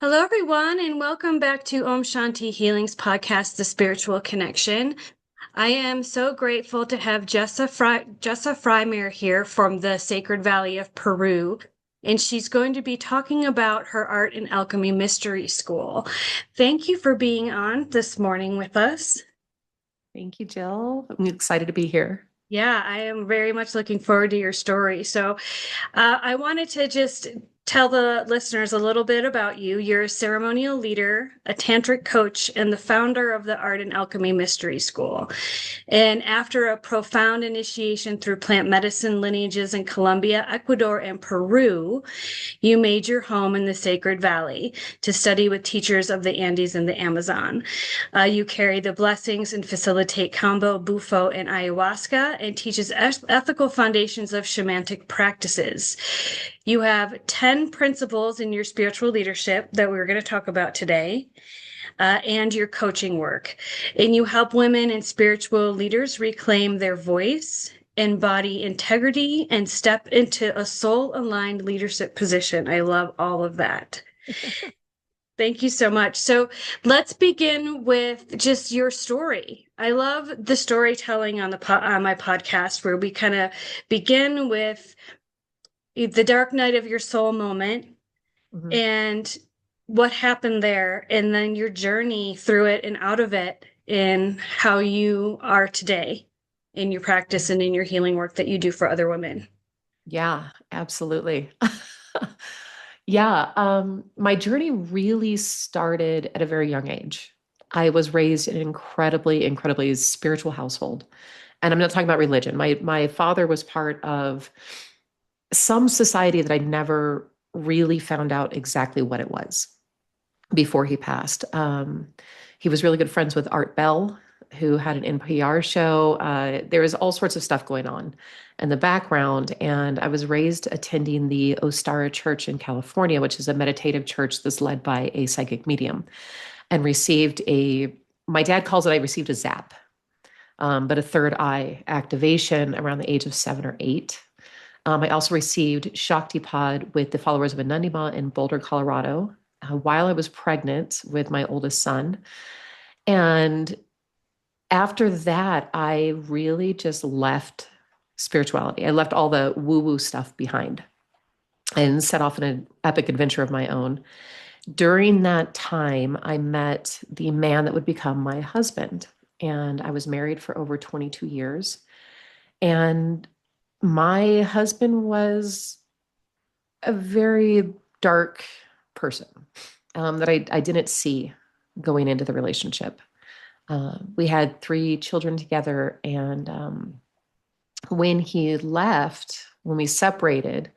Hello, everyone, and welcome back to Om Shanti Healing's podcast, The Spiritual Connection. I am so grateful to have Jessa Frymire here from the Sacred Valley of Peru, and she's going to be talking about her Art and Alchemy Mystery School. Thank you for being on this morning with us. Thank you, Jill. I'm excited to be here. Yeah, I am very much looking forward to your story. I wanted to just tell the listeners a little bit about you. You're a ceremonial leader, a tantric coach, and the founder of the Art and Alchemy Mystery School. And after a profound initiation through plant medicine lineages in Colombia, Ecuador, and Peru, you made your home in the Sacred Valley to study with teachers of the Andes and the Amazon. You carry the blessings and facilitate Kambo, Bufo, and ayahuasca and teaches ethical foundations of shamanic practices. You have 10 principles in your spiritual leadership that we're going to talk about today. And your coaching work. And you help women and spiritual leaders reclaim their voice, embody integrity, and step into a soul aligned leadership position. I love all of that. Thank you so much. So let's begin with just your story. I love the storytelling on my podcast where we kind of begin with the dark night of your soul moment Mhm. and what happened there, and then your journey through it and out of it, and how you are today in your practice and in your healing work that you do for other women. Yeah, absolutely. Yeah, my journey really started at a very young age. I was raised in an incredibly spiritual household. And I'm not talking about religion. My father was part of some society that I never really found out exactly what it was before he passed. He was really good friends with Art Bell, who had an NPR show. There was all sorts of stuff going on in the background. And I was raised attending the Ostara Church in California, which is a meditative church that's led by a psychic medium, and my dad calls it, I received a zap, but a third eye activation around the age of 7 or 8. I also received Shaktipad with the followers of Anandima in Boulder, Colorado, while I was pregnant with my oldest son. And after that, I really just left spirituality. I left all the woo woo stuff behind and set off on an epic adventure of my own. During that time, I met the man that would become my husband. And I was married for over 22 years. And my husband was a very dark person that I didn't see going into the relationship. We had 3 children together, and when we separated,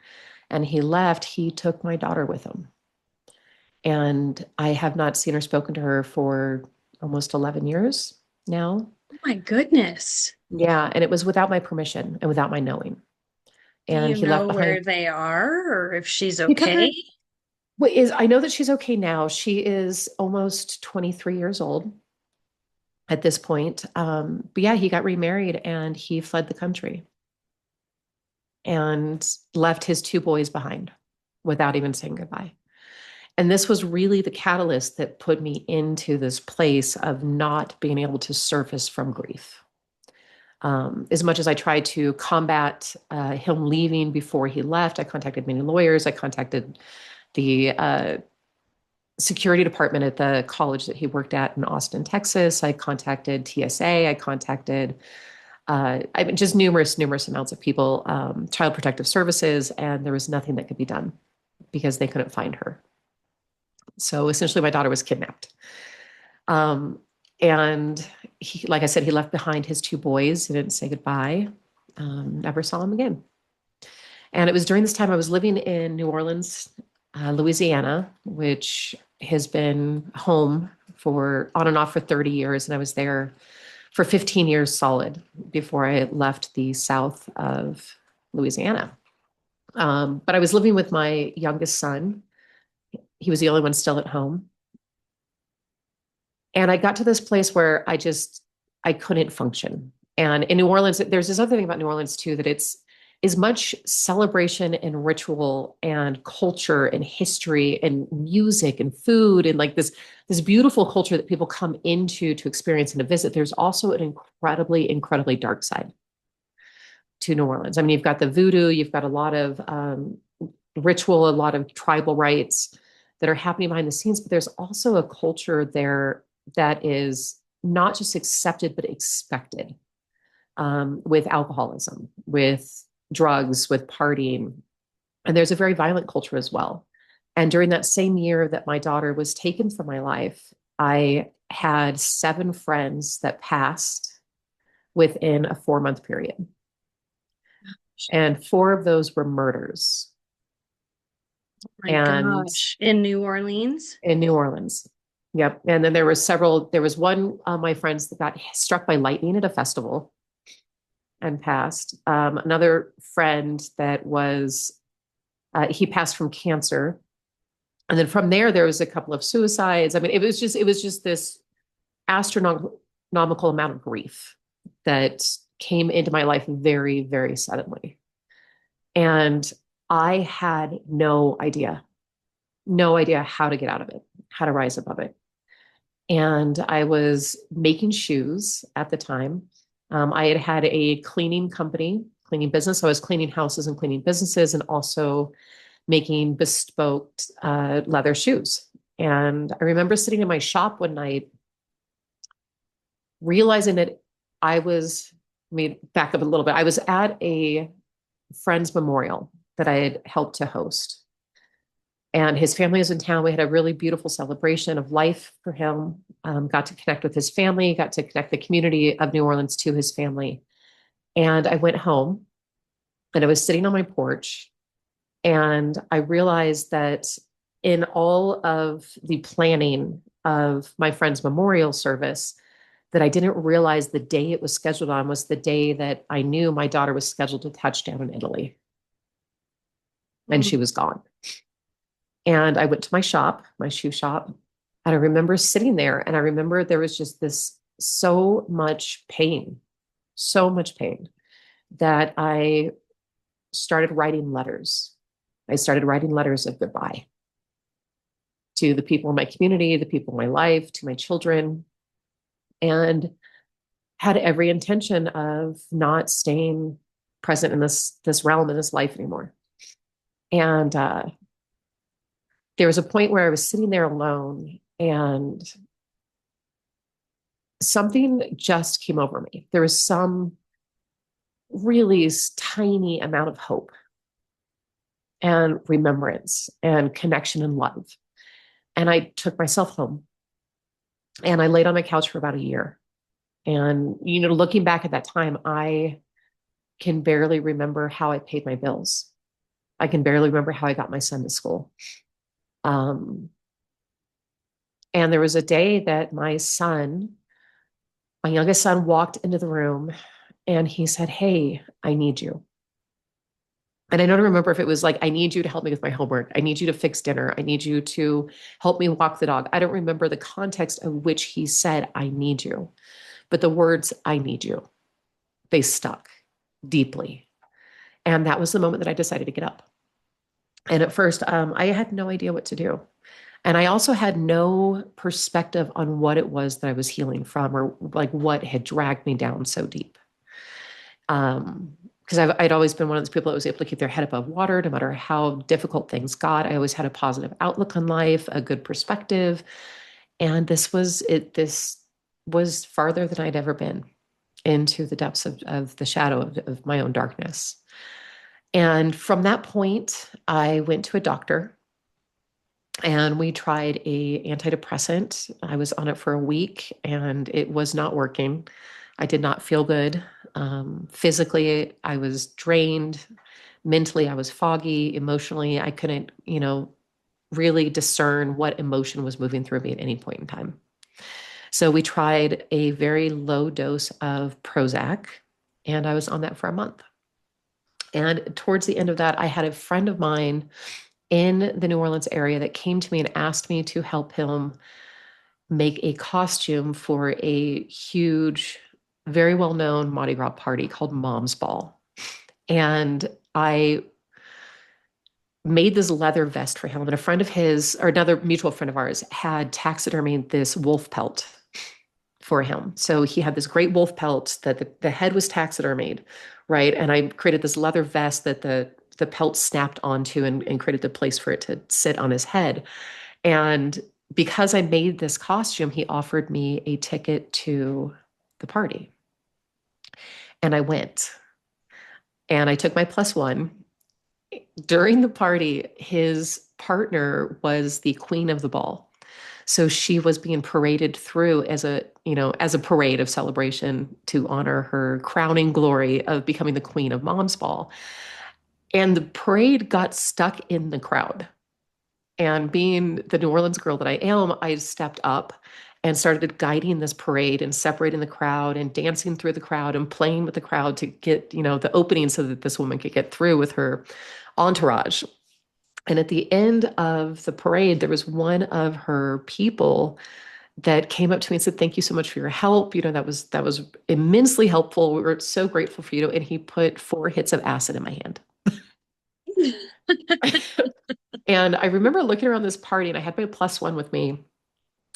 and he left, he took my daughter with him. And I have not seen or spoken to her for almost 11 years now. Oh my goodness. Yeah, and it was without my permission and without my knowing. Do And you he left know behind. where they are or if she's He okay? covered. What is I know that she's okay now. She is almost 23 years old at this point. But yeah, he got remarried and he fled the country and left his 2 boys behind without even saying goodbye. And this was really the catalyst that put me into this place of not being able to surface from grief. As much as I tried to combat him leaving before he left, I contacted many lawyers. I contacted the security department at the college that he worked at in Austin, Texas. I contacted TSA. I contacted just numerous amounts of people, Child Protective Services, and there was nothing that could be done because they couldn't find her. So essentially, my daughter was kidnapped. Um, and he, like I said, he left behind his 2 boys. He didn't say goodbye. Never saw him again. And it was during this time I was living in New Orleans, Louisiana, which has been home for on and off for 30 years. And I was there for 15 years solid before I left the south of Louisiana. But I was living with my youngest son. He was the only one still at home. And I got to this place where I couldn't function. And in New Orleans, there's this other thing about New Orleans too, that as much celebration and ritual and culture and history and music and food and like this beautiful culture that people come into to experience and to visit, there's also an incredibly dark side to New Orleans. I mean, you've got the voodoo, you've got a lot of ritual, a lot of tribal rites that are happening behind the scenes, but there's also a culture there that is not just accepted, but expected, with alcoholism, with drugs, with partying. And there's a very violent culture as well. And during that same year that my daughter was taken from my life, I had 7 friends that passed within a 4-month period. And 4 of those were murders. My And gosh, in New Orleans. in New Orleans. Yep. And then there was one of my friends that got struck by lightning at a festival and passed. Another friend that was, he passed from cancer. And then from there was a couple of suicides. I mean, it was just this astronomical amount of grief that came into my life very suddenly. And I had no idea how to get out of it, how to rise above it. And I was making shoes at the time. I had a cleaning company, cleaning business. So I was cleaning houses and cleaning businesses and also making bespoke leather shoes. And I remember sitting in my shop one night, realizing that let me back up a little bit. I was at a friend's memorial that I had helped to host. And his family was in town. We had a really beautiful celebration of life for him. Got to connect with his family, got to connect the community of New Orleans to his family. And I went home and I was sitting on my porch and I realized that in all of the planning of my friend's memorial service, that I didn't realize the day it was scheduled on was the day that I knew my daughter was scheduled to touch down in Italy. And she was gone. And I went to my shop, my shoe shop, and I remember sitting there and I remember there was just this so much pain that I started writing letters. I started writing letters of goodbye to the people in my community, the people in my life, to my children, and had every intention of not staying present in this realm, in this life anymore. And there was a point where I was sitting there alone and something just came over me. There was some really tiny amount of hope and remembrance and connection and love. And I took myself home and I laid on my couch for about a year. And, looking back at that time, I can barely remember how I paid my bills. I can barely remember how I got my son to school. And there was a day that my youngest son, walked into the room and he said, "Hey, I need you." And I don't remember if it was like, "I need you to help me with my homework. I need you to fix dinner. I need you to help me walk the dog." I don't remember the context of which he said, "I need you." But the words, "I need you," they stuck deeply. And that was the moment that I decided to get up. And at first, I had no idea what to do. And I also had no perspective on what it was that I was healing from or like what had dragged me down so deep. Because I'd always been one of those people that was able to keep their head above water no matter how difficult things got. I always had a positive outlook on life, a good perspective. And this was it. This was farther than I'd ever been into the depths of the shadow of my own darkness. And from that point, I went to a doctor and we tried a antidepressant. I was on it for a week and it was not working. I did not feel good. Physically, I was drained. Mentally, I was foggy. Emotionally, I couldn't, really discern what emotion was moving through me at any point in time. So we tried a very low dose of Prozac, and I was on that for a month. And towards the end of that, I had a friend of mine in the New Orleans area that came to me and asked me to help him make a costume for a huge, very well-known Mardi Gras party called Mom's Ball. And I made this leather vest for him. And a friend of his, or another mutual friend of ours, had taxidermied this wolf pelt for him. So he had this great wolf pelt that the head was taxidermied, right? And I created this leather vest that the pelt snapped onto and created the place for it to sit on his head. And because I made this costume, he offered me a ticket to the party. And I went. And I took my plus one. During the party, his partner was the queen of the ball. So she was being paraded through as a parade of celebration to honor her crowning glory of becoming the queen of Mom's Ball. And the parade got stuck in the crowd. And being the New Orleans girl that I am, I stepped up and started guiding this parade and separating the crowd and dancing through the crowd and playing with the crowd to get, the opening so that this woman could get through with her entourage. And at the end of the parade, there was one of her people that came up to me and said, "Thank you so much for your help. That was immensely helpful. We were so grateful for you." And he put 4 hits of acid in my hand. And I remember looking around this party and I had my plus one with me.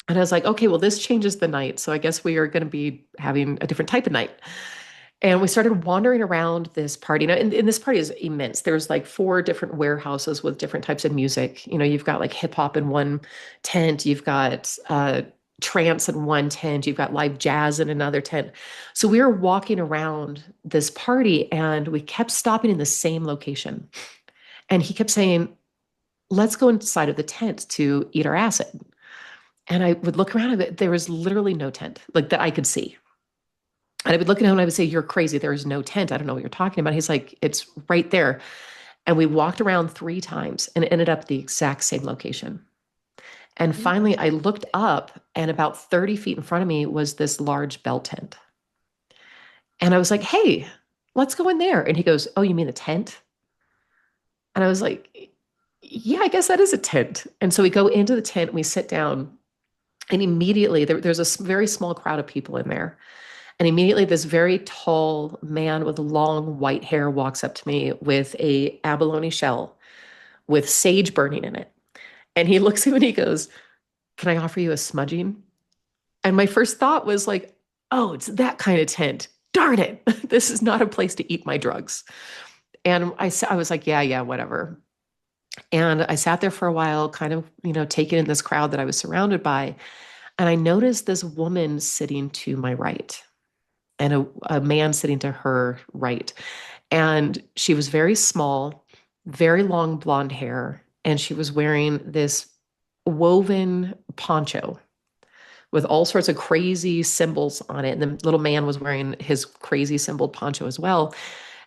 And I was like, okay, well, this changes the night. So I guess we are going to be having a different type of night. And we started wandering around this party. Now, and this party is immense. There's like 4 different warehouses with different types of music. You've got like hip hop in one tent. You've got trance in one tent. You've got live jazz in another tent. So we were walking around this party and we kept stopping in the same location. And he kept saying, "Let's go inside of the tent to eat our acid." And I would look around and there was literally no tent like that I could see. And I would look at him and I would say, "You're crazy. There is no tent. I don't know what you're talking about." He's like, "It's right there." And we walked around 3 times and ended up at the exact same location. And finally, I looked up and about 30 feet in front of me was this large bell tent. And I was like, "Hey, let's go in there." And he goes, "Oh, you mean the tent?" And I was like, "Yeah, I guess that is a tent." And so we go into the tent and we sit down. And immediately there's a very small crowd of people in there. And immediately this very tall man with long white hair walks up to me with a abalone shell with sage burning in it. And he looks at me and he goes, "Can I offer you a smudging?" And my first thought was like, "Oh, it's that kind of tent. Darn it. This is not a place to eat my drugs." And I was like, yeah, yeah, whatever. And I sat there for a while, kind of, taking in this crowd that I was surrounded by. And I noticed this woman sitting to my right and a man sitting to her right. And she was very small, very long blonde hair. And she was wearing this woven poncho with all sorts of crazy symbols on it. And the little man was wearing his crazy symbol poncho as well.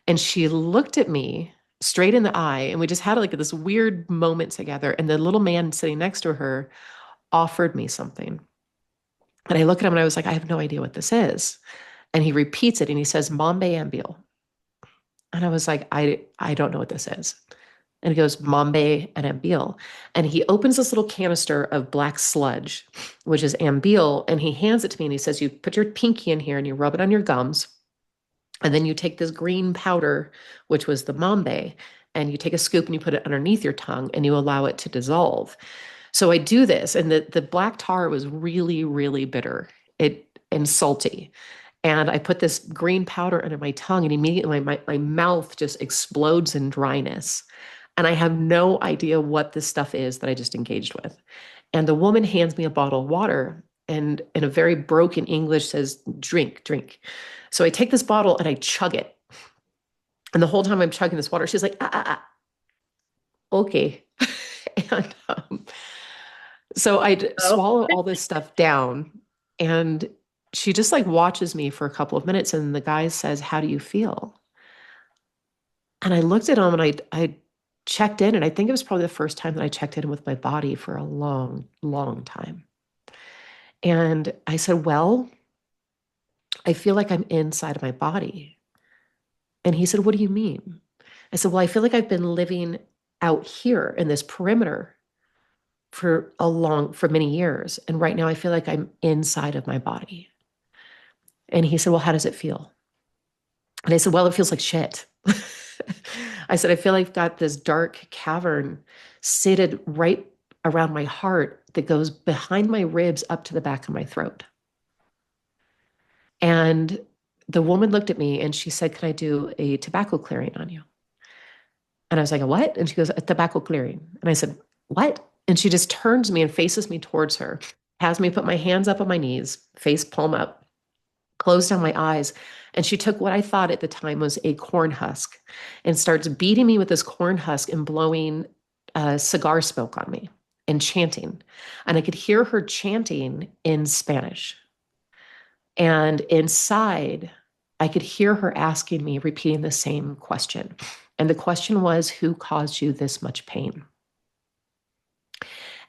And she looked at me straight in the eye. And we just had like this weird moment together. And the little man sitting next to her offered me something. And I look at him and I was like, "I have no idea what this is." And he repeats it and he says, "Mambe Ambil." And I was like, I don't know what this is. And he goes, "Mambe and Ambil." And he opens this little canister of black sludge, which is Ambil. And he hands it to me and he says, "You put your pinky in here and you rub it on your gums. And then you take this green powder, which was the Mambe, and you take a scoop and you put it underneath your tongue and you allow it to dissolve." So I do this, and the black tar was really, really bitter and salty. And I put this green powder under my tongue, and immediately my mouth just explodes in dryness. And I have no idea what this stuff is that I just engaged with. And the woman hands me a bottle of water and in a very broken English says, "Drink, drink." So I take this bottle and I chug it. And the whole time I'm chugging this water, she's like, okay. And so I'd Oh. swallow all this stuff down. And she just like watches me for a couple of minutes. And the guy says, "How do you feel?" And I looked at him and I checked in. And I think it was probably the first time that I checked in with my body for a long, long time. And I said, "Well, I feel like I'm inside of my body." And he said, "What do you mean?" I said, "Well, I feel like I've been living out here in this perimeter for many years. And right now I feel like I'm inside of my body." And he said, "Well, how does it feel?" And I said, "Well, it feels like shit." I said, I feel like I've got this dark cavern seated right around my heart that goes behind my ribs up to the back of my throat. And the woman looked at me and she said, can I do a tobacco clearing on you? And I was like, a what? And she goes, a tobacco clearing. And I said, what? And she just turns to me and faces me towards her, has me put my hands up on my knees, face palm up, closed down my eyes. And she took what I thought at the time was a corn husk and starts beating me with this corn husk and blowing cigar smoke on me and chanting. And I could hear her chanting in Spanish. And inside, I could hear her asking me, repeating the same question. And the question was, who caused you this much pain?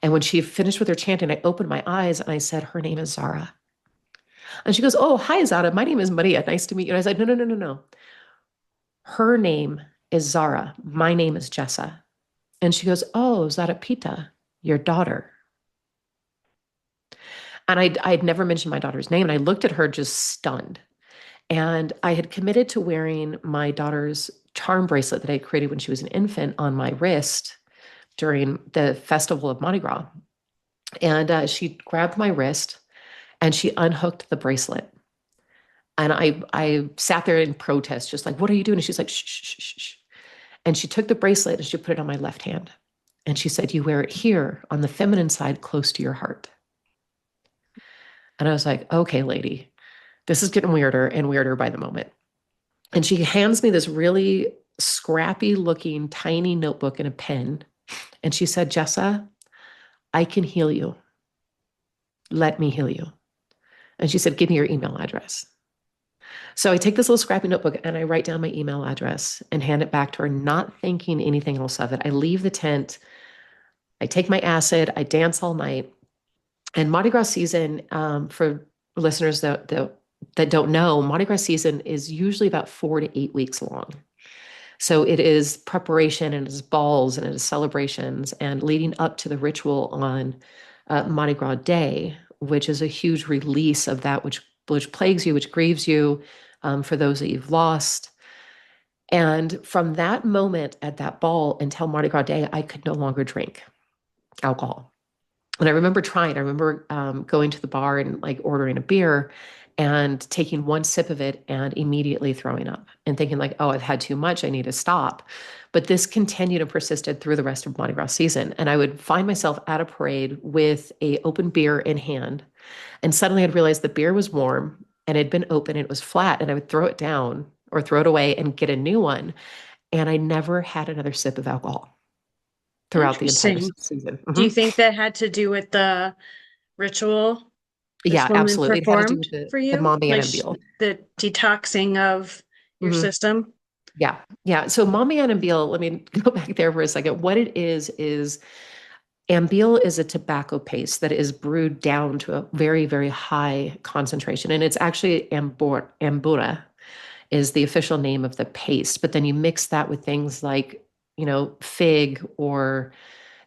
And when she finished with her chanting, I opened my eyes and I said, her name is Zara. And she goes, oh, hi, Zara. My name is Maria. Nice to meet you. And I said, no, no, no, no, no. Her name is Zara. My name is Jessa. And she goes, oh, Zara Pita, your daughter. And I'd never mentioned my daughter's name. And I looked at her just stunned. And I had committed to wearing my daughter's charm bracelet that I created when she was an infant on my wrist during the festival of Mardi Gras. And she grabbed my wrist and she unhooked the bracelet. And I sat there in protest, just like, what are you doing? And she's like, shh, shh, shh, shh. And she took the bracelet and she put it on my left hand. And she said, you wear it here on the feminine side, close to your heart. And I was like, okay, lady, this is getting weirder and weirder by the moment. And she hands me this really scrappy looking tiny notebook and a pen. And she said, Jessa, I can heal you. Let me heal you. And she said, give me your email address. So I take this little scrappy notebook and I write down my email address and hand it back to her, not thinking anything else of it. I leave the tent. I take my acid. I dance all night. And Mardi Gras season, for listeners that don't know, Mardi Gras season is usually about 4 to 8 weeks long. So it is preparation and it is balls and it is celebrations and leading up to the ritual on Mardi Gras Day, which is a huge release of that which plagues you, which grieves you, for those that you've lost. And from that moment at that ball until Mardi Gras Day, I could no longer drink alcohol. And I remember trying. I remember going to the bar and like ordering a beer and taking one sip of it and immediately throwing up and thinking like, oh, I've had too much. I need to stop. But this continued and persisted through the rest of Mardi Gras season. And I would find myself at a parade with a open beer in hand. And suddenly I'd realized the beer was warm and it had been open. And it was flat. And I would throw it down or throw it away and get a new one. And I never had another sip of alcohol throughout the entire Interesting. season. Do you Mhm. think that had to do with the ritual this Yeah, woman absolutely. It had to do performed with for the you? mommy Like Annabelle. the detoxing of your Hmm. system? Yeah, yeah. So mommy Annabelle, let me go back there for a second. What it is Ambil is a tobacco paste that is brewed down to a very, very high concentration. And it's actually Ambura is the official name of the paste. But then you mix that with things like, fig or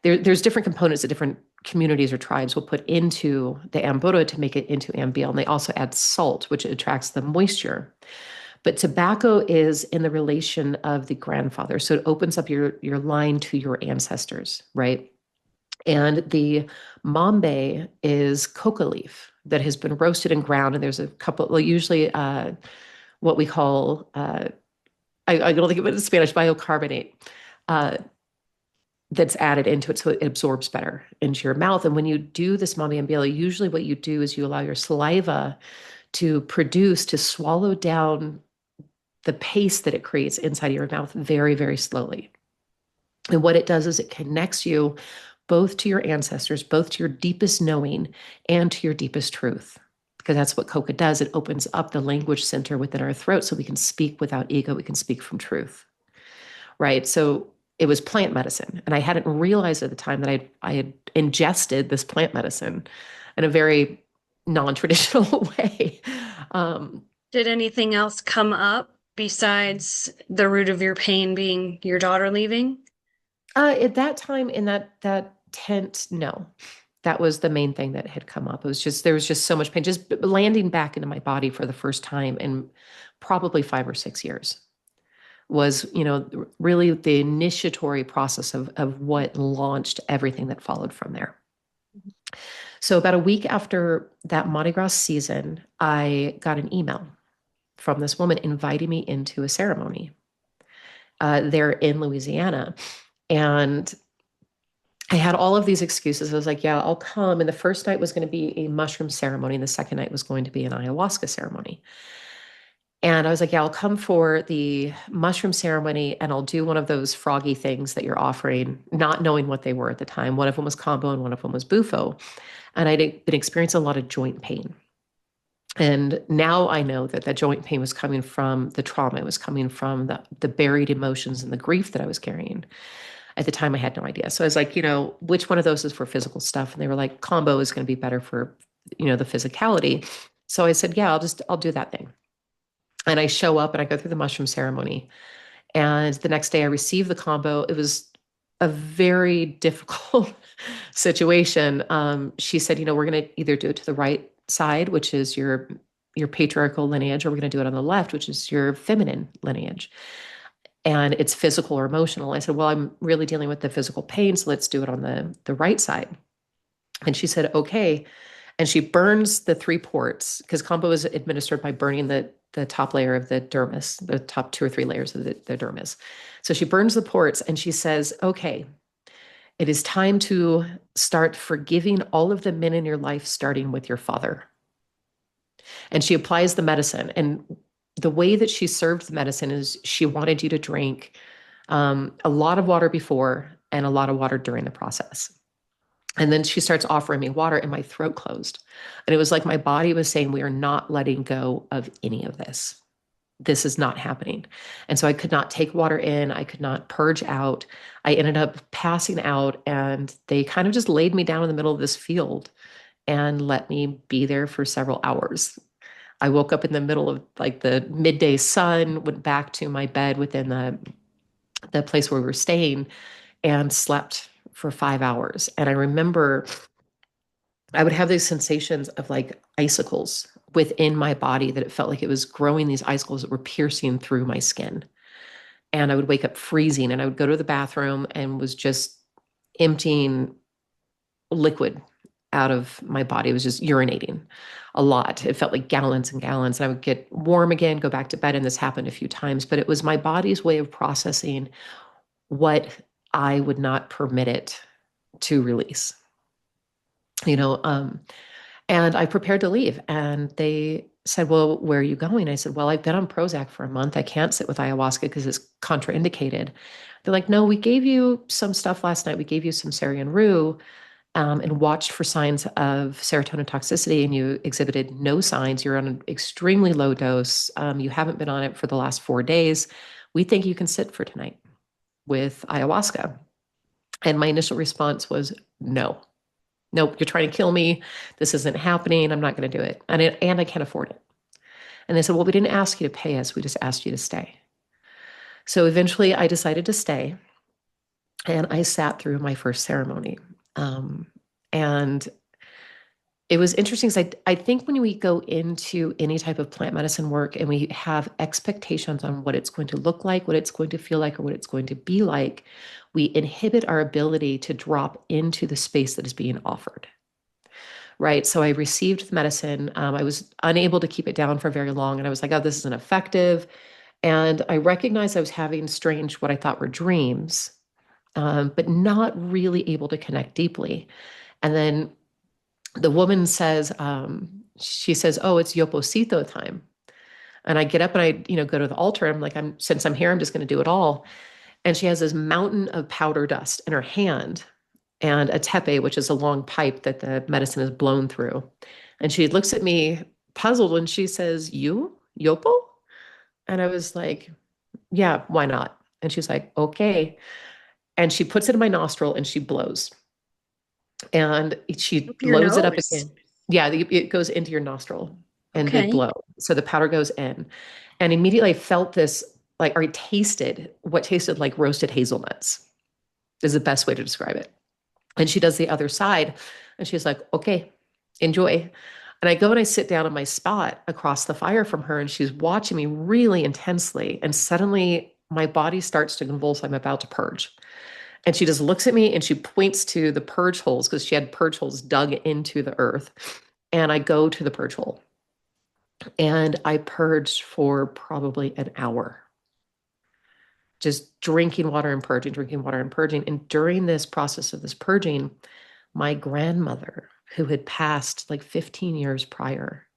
there's different components that different communities or tribes will put into the ambura to make it into ambil. And they also add salt, which attracts the moisture. But tobacco is in the relation of the grandfather. So it opens up your line to your ancestors, right? And the mambe is coca leaf that has been roasted and ground. And there's a couple, well, usually what we call, I don't think of it in Spanish, biocarbonate. Uh, that's added into it so it absorbs better into your mouth. And when you do this mommy and Bailey, usually what you do is you allow your saliva to swallow down the paste that it creates inside of your mouth very, very slowly. And what it does is it connects you both to your ancestors, both to your deepest knowing and to your deepest truth. Because that's what coca does. It opens up the language center within our throat so we can speak without ego. We can speak from truth. Right. So it was plant medicine. And I hadn't realized at the time that I had ingested this plant medicine in a very non-traditional way. Um, Did anything else come up besides the root of your pain being your daughter leaving? at that time in that tent, no, that was the main thing that had come up. It was just, there was just so much pain, just landing back into my body for the first time in probably 5 or 6 years. was, really the initiatory process of what launched everything that followed from there. So about a week after that Mardi Gras season, I got an email from this woman inviting me into a ceremony there in Louisiana. And I had all of these excuses. I was like, yeah, I'll come. And the first night was going to be a mushroom ceremony. And the second night was going to be an ayahuasca ceremony. And I was like, yeah, I'll come for the mushroom ceremony and I'll do one of those froggy things that you're offering, not knowing what they were at the time. One of them was combo and one of them was bufo. And I'd been experiencing a lot of joint pain. And now I know that that joint pain was coming from the trauma. It was coming from the buried emotions and the grief that I was carrying. At the time, I had no idea. So I was like, which one of those is for physical stuff? And they were like, combo is going to be better for, the physicality. So I said, yeah, I'll do that thing. And I show up and I go through the mushroom ceremony. And the next day I received the combo. It was a very difficult situation. She said, we're going to either do it to the right side, which is your patriarchal lineage, or we're going to do it on the left, which is your feminine lineage. And it's physical or emotional. I said, well, I'm really dealing with the physical pain, so let's do it on the right side. And she said, okay. And she burns the 3 ports because combo is administered by burning the top layer of the dermis, the top 2 or 3 layers of the dermis. So she burns the ports and she says, okay, it is time to start forgiving all of the men in your life, starting with your father. And she applies the medicine. And the way that she served the medicine is she wanted you to drink a lot of water before and a lot of water during the process. And then she starts offering me water and my throat closed. And it was like my body was saying, we are not letting go of any of this. This is not happening. And so I could not take water in. I could not purge out. I ended up passing out and they kind of just laid me down in the middle of this field and let me be there for several hours. I woke up in the middle of like the midday sun, went back to my bed within the place where we were staying and slept for 5 hours. And I remember I would have these sensations of like icicles within my body, that it felt like it was growing these icicles that were piercing through my skin. And I would wake up freezing and I would go to the bathroom and was just emptying liquid out of my body. It was just urinating a lot. It felt like gallons and gallons. And I would get warm again, go back to bed. And this happened a few times, but it was my body's way of processing what I would not permit it to release. And I prepared to leave. And they said, well, where are you going? I said, well, I've been on Prozac for a month. I can't sit with ayahuasca because it's contraindicated. They're like, no, we gave you some stuff last night. We gave you some Syrian rue and watched for signs of serotonin toxicity, and you exhibited no signs. You're on an extremely low dose. You haven't been on it for the last 4 days. We think you can sit for tonight with ayahuasca. And my initial response was, no. Nope, you're trying to kill me. This isn't happening. I'm not going to do it. And I can't afford it. And they said, well, we didn't ask you to pay us. We just asked you to stay. So eventually I decided to stay. And I sat through my first ceremony. And it was interesting because I think when we go into any type of plant medicine work and we have expectations on what it's going to look like, what it's going to feel like, or what it's going to be like, we inhibit our ability to drop into the space that is being offered. Right. So I received the medicine. I was unable to keep it down for very long. And I was like, oh, this isn't effective. And I recognized I was having strange, what I thought were dreams, but not really able to connect deeply. And then the woman says, she says, oh, it's Yoposito time. And I get up and I, go to the altar. I'm like, since I'm here, I'm just going to do it all. And she has this mountain of powder dust in her hand and a tepe, which is a long pipe that the medicine is blown through. And she looks at me puzzled and she says, you, Yopo? And I was like, yeah, why not? And she's like, okay. And she puts it in my nostril and she blows. And she Up your loads it up nose. again. Yeah, it goes into your nostril and they Okay. blow. So the powder goes in. And immediately I felt this, or I tasted what tasted like roasted hazelnuts, is the best way to describe it. And she does the other side and she's like, okay, enjoy. And I go and I sit down in my spot across the fire from her and she's watching me really intensely. And suddenly my body starts to convulse. I'm about to purge. And she just looks at me and she points to the purge holes because she had purge holes dug into the earth. And I go to the purge hole and I purged for probably an hour, just drinking water and purging, drinking water and purging. And during this process of this purging, my grandmother, who had passed like 15 years prior,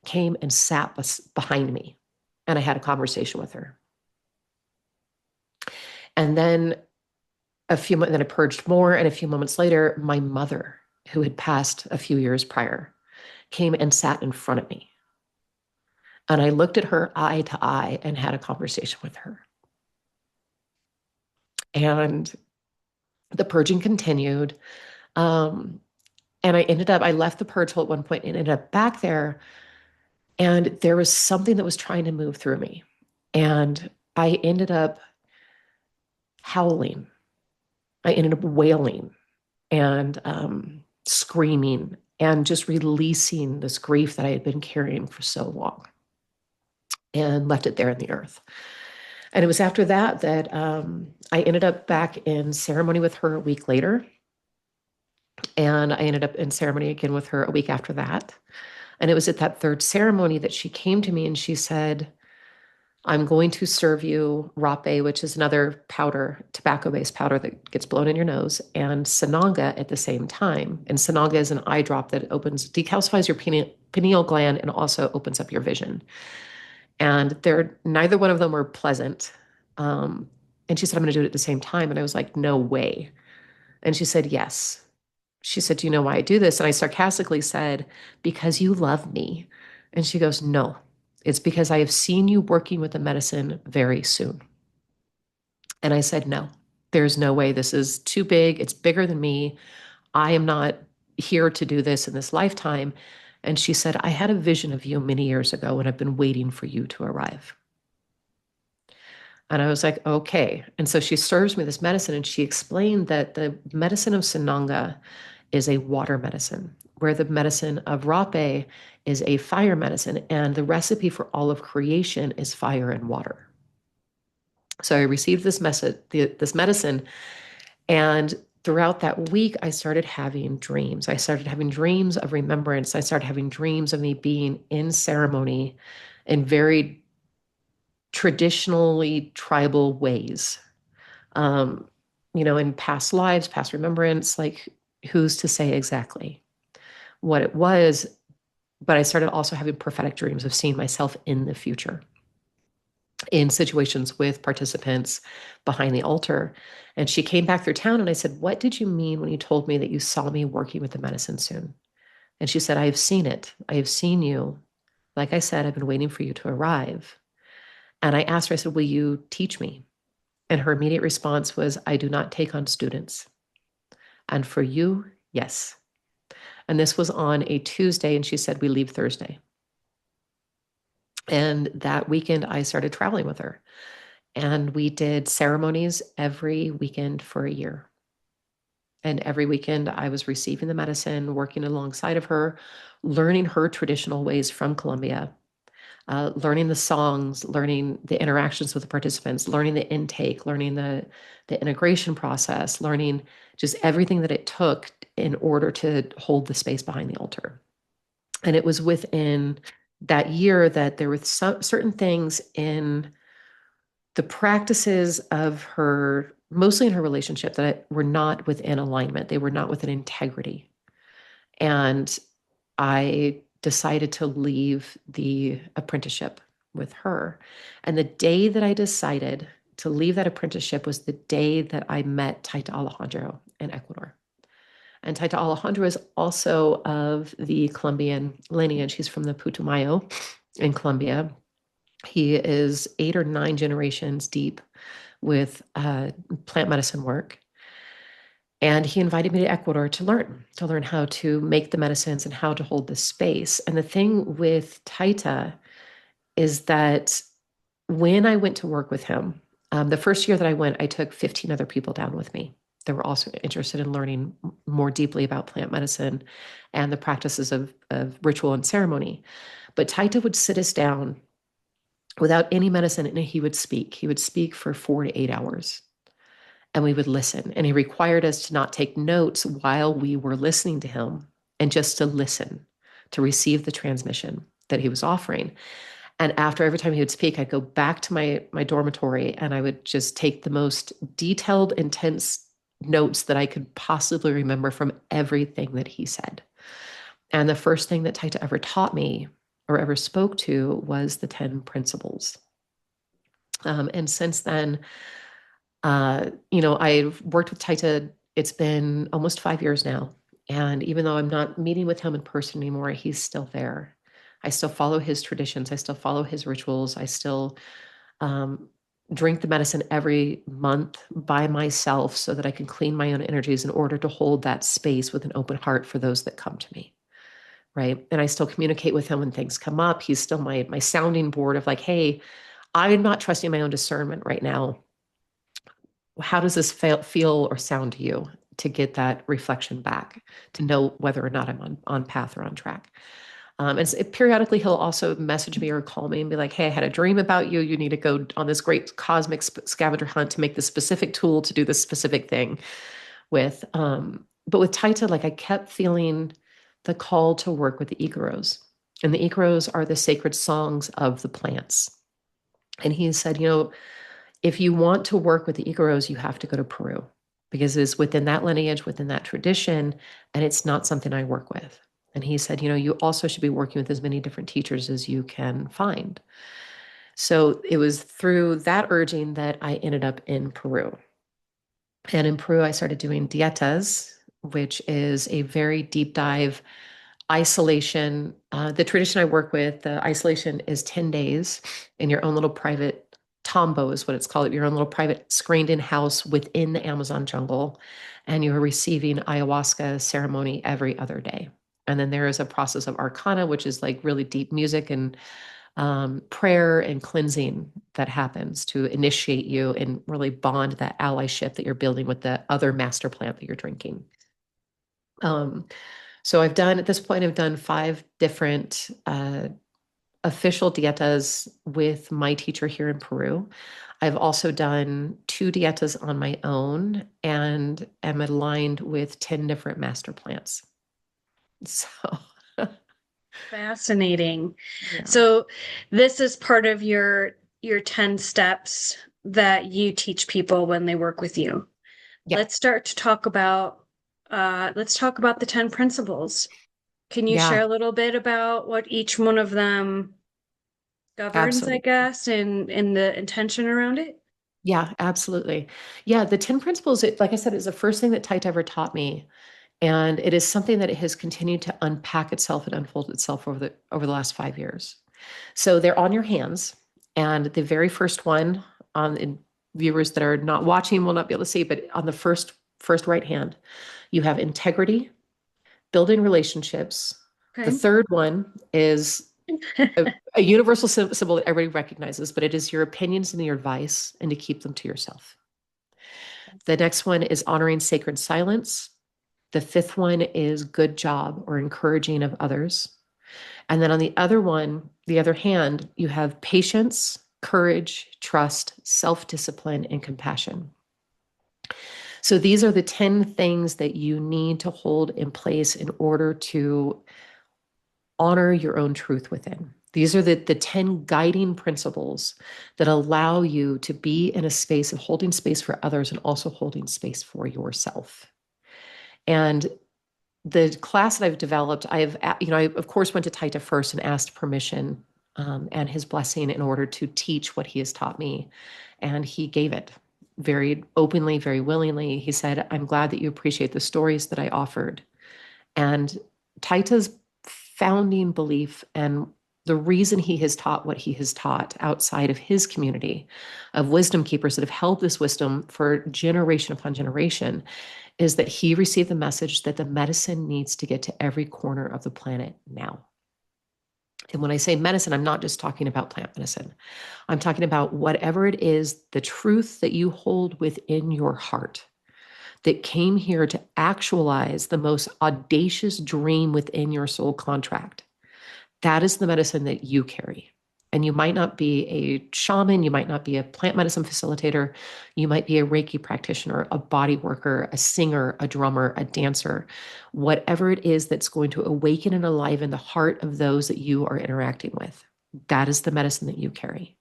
came and sat behind me. And I had a conversation with her. And then then I purged more. And a few moments later, my mother, who had passed a few years prior, came and sat in front of me. And I looked at her eye to eye and had a conversation with her. And the purging continued. Um, and I left the purge hole at one point and ended up back there. And there was something that was trying to move through me. And I ended up howling. I ended up wailing and screaming and just releasing this grief that I had been carrying for so long and left it there in the earth. And it was after that that I ended up back in ceremony with her a week later. And I ended up in ceremony again with her a week after that. And it was at that third ceremony that she came to me and she said, I'm going to serve you rape, which is another powder, tobacco-based powder that gets blown in your nose, and sananga at the same time. And sananga is an eye drop that decalcifies your pineal gland and also opens up your vision. And neither one of them were pleasant. And she said, I'm going to do it at the same time. And I was like, no way. And she said, yes. She said, do you know why I do this? And I sarcastically said, because you love me. And she goes, no, it's because I have seen you working with the medicine very soon. And I said, no, there's no way. This is too big. It's bigger than me. I am not here to do this in this lifetime. And she said, I had a vision of you many years ago and I've been waiting for you to arrive. And I was like, okay. And so she serves me this medicine and she explained that the medicine of Sananga is a water medicine, where the medicine of Rape is a fire medicine. And the recipe for all of creation is fire and water. So I received this medicine, and throughout that week, I started having dreams. I started having dreams of remembrance. I started having dreams of me being in ceremony in very traditionally tribal ways. In past lives, past remembrance, like who's to say exactly what it was? But I started also having prophetic dreams of seeing myself in the future in situations with participants behind the altar. And she came back through town and I said, what did you mean when you told me that you saw me working with the medicine soon? And she said, I have seen it. I have seen you. Like I said, I've been waiting for you to arrive. And I asked her, I said, will you teach me? And her immediate response was, I do not take on students. And for you, yes. And this was on a Tuesday, and she said, we leave Thursday. And that weekend, I started traveling with her. And we did ceremonies every weekend for a year. And every weekend, I was receiving the medicine, working alongside of her, learning her traditional ways from Colombia, learning the songs, learning the interactions with the participants, learning the intake, learning the integration process, learning just everything that it took in order to hold the space behind the altar. And it was within that year that there were certain things in the practices of her, mostly in her relationship, that were not within alignment. They were not within integrity. And I decided to leave the apprenticeship with her. And the day that I decided to leave that apprenticeship was the day that I met Taita Alejandro in Ecuador. And Taita Alejandro is also of the Colombian lineage. He's from the Putumayo in Colombia. He is 8 or 9 generations deep with plant medicine work. And he invited me to Ecuador to learn how to make the medicines and how to hold this space. And the thing with Taita is that when I went to work with him, the first year that I went, I took 15 other people down with me that were also interested in learning more deeply about plant medicine and the practices of ritual and ceremony. But Taita would sit us down without any medicine. And he would speak. He would speak for 4 to 8 hours, and we would listen. And he required us to not take notes while we were listening to him, and just to listen, to receive the transmission that he was offering. And after every time he would speak, I'd go back to my dormitory, and I would just take the most detailed, intense notes that I could possibly remember from everything that he said. And the first thing that Taita ever taught me or ever spoke to was the 10 principles. And since then, I've worked with Taita. It's been almost 5 years now. And even though I'm not meeting with him in person anymore, he's still there. I still follow his traditions. I still follow his rituals. I still um, drink the medicine every month by myself so that I can clean my own energies in order to hold that space with an open heart for those that come to me. Right. And I still communicate with him when things come up. He's still my sounding board of like, hey, I'm not trusting my own discernment right now. How does this feel or sound to you, to get that reflection back, to know whether or not I'm on path or on track. Periodically, he'll also message me or call me and be like, hey, I had a dream about you. You need to go on this great cosmic scavenger hunt to make this specific tool to do this specific thing with. But with Taita, like I kept feeling the call to work with the Ikaros. And the Ikaros are the sacred songs of the plants. And he said, if you want to work with the Ikaros, you have to go to Peru, because it's within that lineage, within that tradition, and it's not something I work with. And he said, you also should be working with as many different teachers as you can find. So it was through that urging that I ended up in Peru. And in Peru, I started doing dietas, which is a very deep dive isolation. The tradition I work with, the isolation is 10 days in your own little private tombo, is what it's called, your own little private screened in house within the Amazon jungle. And you are receiving ayahuasca ceremony every other day. And then there is a process of arcana, which is like really deep music and prayer and cleansing that happens to initiate you and really bond that allyship that you're building with the other master plant that you're drinking. So at this point, I've done 5 different official dietas with my teacher here in Peru. I've also done 2 dietas on my own and am aligned with 10 different master plants. So, Fascinating. yeah. So this is part of your 10 steps that you teach people when they work with you. Yeah. Let's talk about the 10 principles. Can you share Yeah, a little bit about what each one of them governs, I absolutely. guess, and the intention around it? Yeah, absolutely. Yeah, the 10 principles, like I said, is the first thing that Taita ever taught me. And it is something that it has continued to unpack itself and unfold itself over the last 5 years. So they're on your hands. And the very first one, viewers that are not watching will not be able to see, but on the first right hand, you have integrity, building relationships. The Okay. third one is a universal symbol that everybody recognizes, but it is your opinions and your advice, and to keep them to yourself. The next one is honoring sacred silence. The fifth one is good job, or encouraging of others. And then on the other hand, you have patience, courage, trust, self-discipline, and compassion. So these are the 10 things that you need to hold in place in order to honor your own truth within. These are the 10 guiding principles that allow you to be in a space of holding space for others and also holding space for yourself. And the class that I've developed, I of course went to Taita first and asked permission and his blessing in order to teach what he has taught me. And he gave it very openly, very willingly. He said, I'm glad that you appreciate the stories that I offered. And Taita's founding belief and the reason he has taught what he has taught outside of his community of wisdom keepers that have held this wisdom for generation upon generation is that he received the message that the medicine needs to get to every corner of the planet now. And when I say medicine, I'm not just talking about plant medicine. I'm talking about whatever it is, the truth that you hold within your heart that came here to actualize the most audacious dream within your soul contract. That is the medicine that you carry. And you might not be a shaman, you might not be a plant medicine facilitator, you might be a Reiki practitioner, a body worker, a singer, a drummer, a dancer, whatever it is that's going to awaken and alive in the heart of those that you are interacting with. That is the medicine that you carry.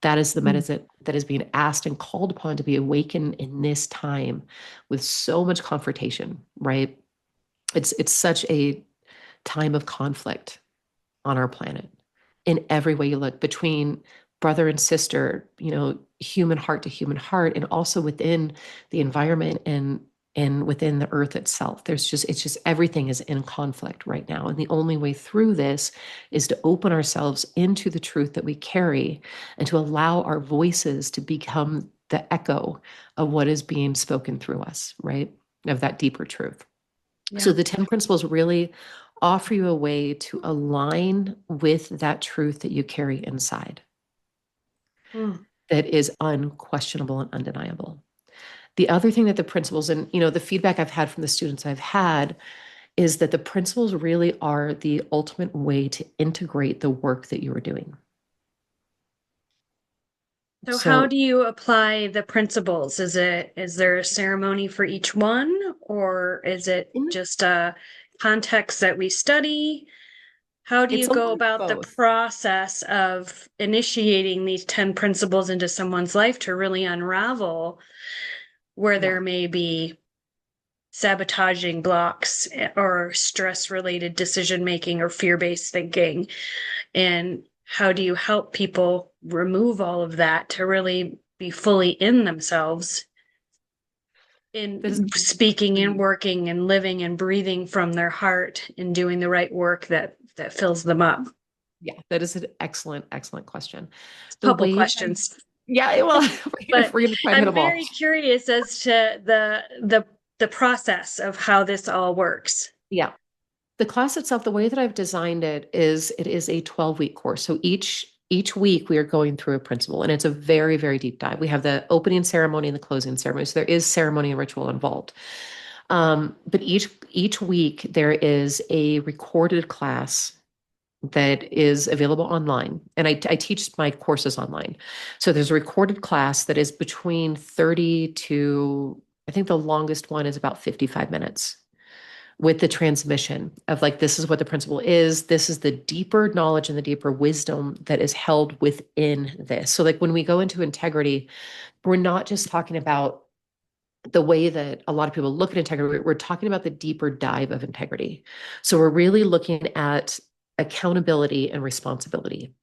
That is the Mm. medicine that is being asked and called upon to be awakened in this time with so much confrontation, right? It's such a time of conflict on our planet in every way you look, between brother and sister, human heart to human heart, and also within the environment and within the earth itself. It's just everything is in conflict right now. And the only way through this is to open ourselves into the truth that we carry and to allow our voices to become the echo of what is being spoken through us, right? Of that deeper truth. So Yeah. the 10 principles really offer you a way to align with that truth that you carry inside Mm. that is unquestionable and undeniable. The other thing that the principles, and the feedback I've had from the students I've had, is that the principles really are the ultimate way to integrate the work that you are doing. So how So do you apply the principles? Is there a ceremony for each one, or is it in, just a context that we study? How do you it's a go little about the both. process of initiating these 10 principles into someone's life to really unravel where Yeah. there may be sabotaging blocks or stress related decision making or fear based thinking? And how do you help people remove all of that to really be fully in themselves, That is in speaking and really, working and living and breathing from their heart and doing the right work that fills them up? yeah, that is an excellent, excellent question. A The couple way that questions, yeah, well, but we're gonna try and hit I'm them all. very curious as to the process of how this all works. Yeah. The class itself, the way that I've designed it is a 12-week course. So each week we are going through a principle, and it's a very, very deep dive. We have the opening ceremony and the closing ceremony. So there is ceremony and ritual involved. But each week there is a recorded class that is available online. And I teach my courses online. So there's a recorded class that is between 30 to, I think the longest one is about 55 minutes, with the transmission of like, this is what the principle is. This is the deeper knowledge and the deeper wisdom that is held within this. So, like, when we go into integrity, we're not just talking about the way that a lot of people look at integrity, we're talking about the deeper dive of integrity. So, we're really looking at accountability and responsibility,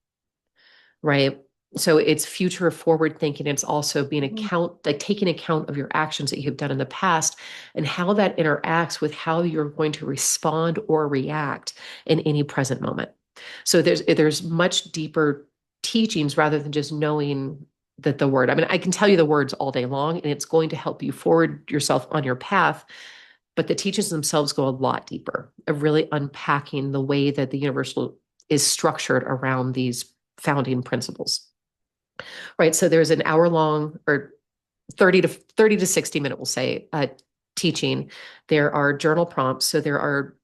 right? So it's future forward thinking. It's also being Mhm. account, like taking account of your actions that you've done in the past and how that interacts with how you're going to respond or react in any present moment. So there's much deeper teachings rather than just knowing that the word. I mean, I can tell you the words all day long and it's going to help you forward yourself on your path, but the teachings themselves go a lot deeper of really unpacking the way that the universal is structured around these founding principles. Right. So there's an hour long or 30 to 60 minute, we'll say, teaching. There are journal prompts. So there are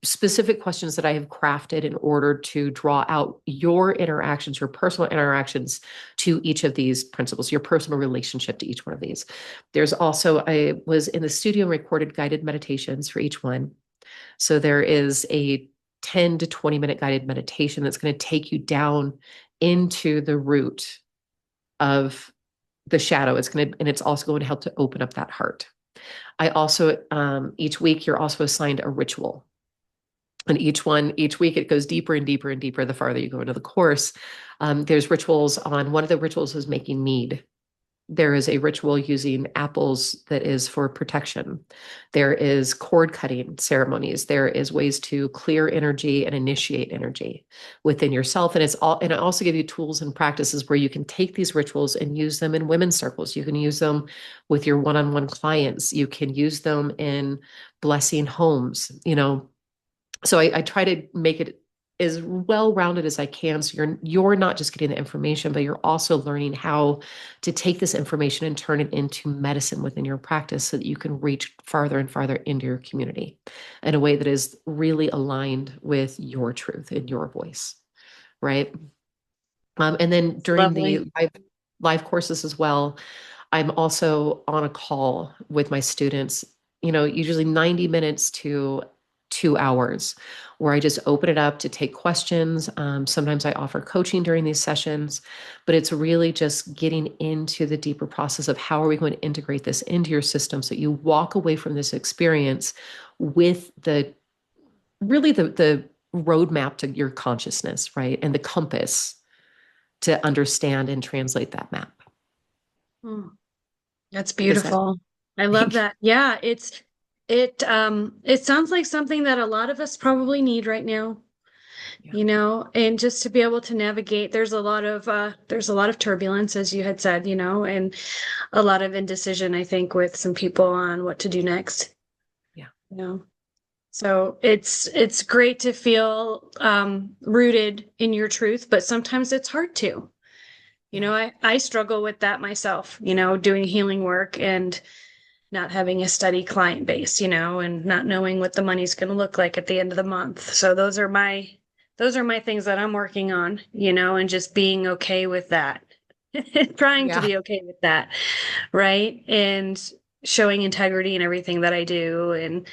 specific questions that I have crafted in order to draw out your interactions, your personal interactions to each of these principles, your personal relationship to each one of these. There's also, I was in the studio and recorded guided meditations for each one. So there is a 10 to 20-minute guided meditation that's going to take you down into the root of the shadow. And it's also going to help to open up that heart. I also, each week, you're also assigned a ritual. And each week, it goes deeper and deeper and deeper the farther you go into the course. There's rituals on, one of the rituals is making mead. There is a ritual using apples that is for protection. There is cord cutting ceremonies. There is ways to clear energy and initiate energy within yourself. And I also give you tools and practices where you can take these rituals and use them in women's circles. You can use them with your one-on-one clients. You can use them in blessing homes, so I try to make it as well-rounded as I can. So you're not just getting the information, but you're also learning how to take this information and turn it into medicine within your practice so that you can reach farther and farther into your community in a way that is really aligned with your truth and your voice, right? And then during the Lovely. live courses as well, I'm also on a call with my students, usually 90 minutes to 2 hours, where I just open it up to take questions. Sometimes I offer coaching during these sessions, but it's really just getting into the deeper process of how are we going to integrate this into your system so that you walk away from this experience with the roadmap to your consciousness, right? And the compass to understand and translate that map. Mm, that's Does that beautiful. I love make that. Yeah, it sounds like something that a lot of us probably need right now, yeah. and just to be able to navigate, there's a lot of turbulence, as you had said, and a lot of indecision, I think, with some people on what to do next, Yeah. you know. So it's great to feel rooted in your truth, but sometimes it's hard to. Yeah. I struggle with that myself, doing healing work and not having a steady client base, and not knowing what the money's going to look like at the end of the month. So those are my things that I'm working on, and just being okay with that. Trying to Yeah. be okay with that, right? And showing integrity in everything that I do. And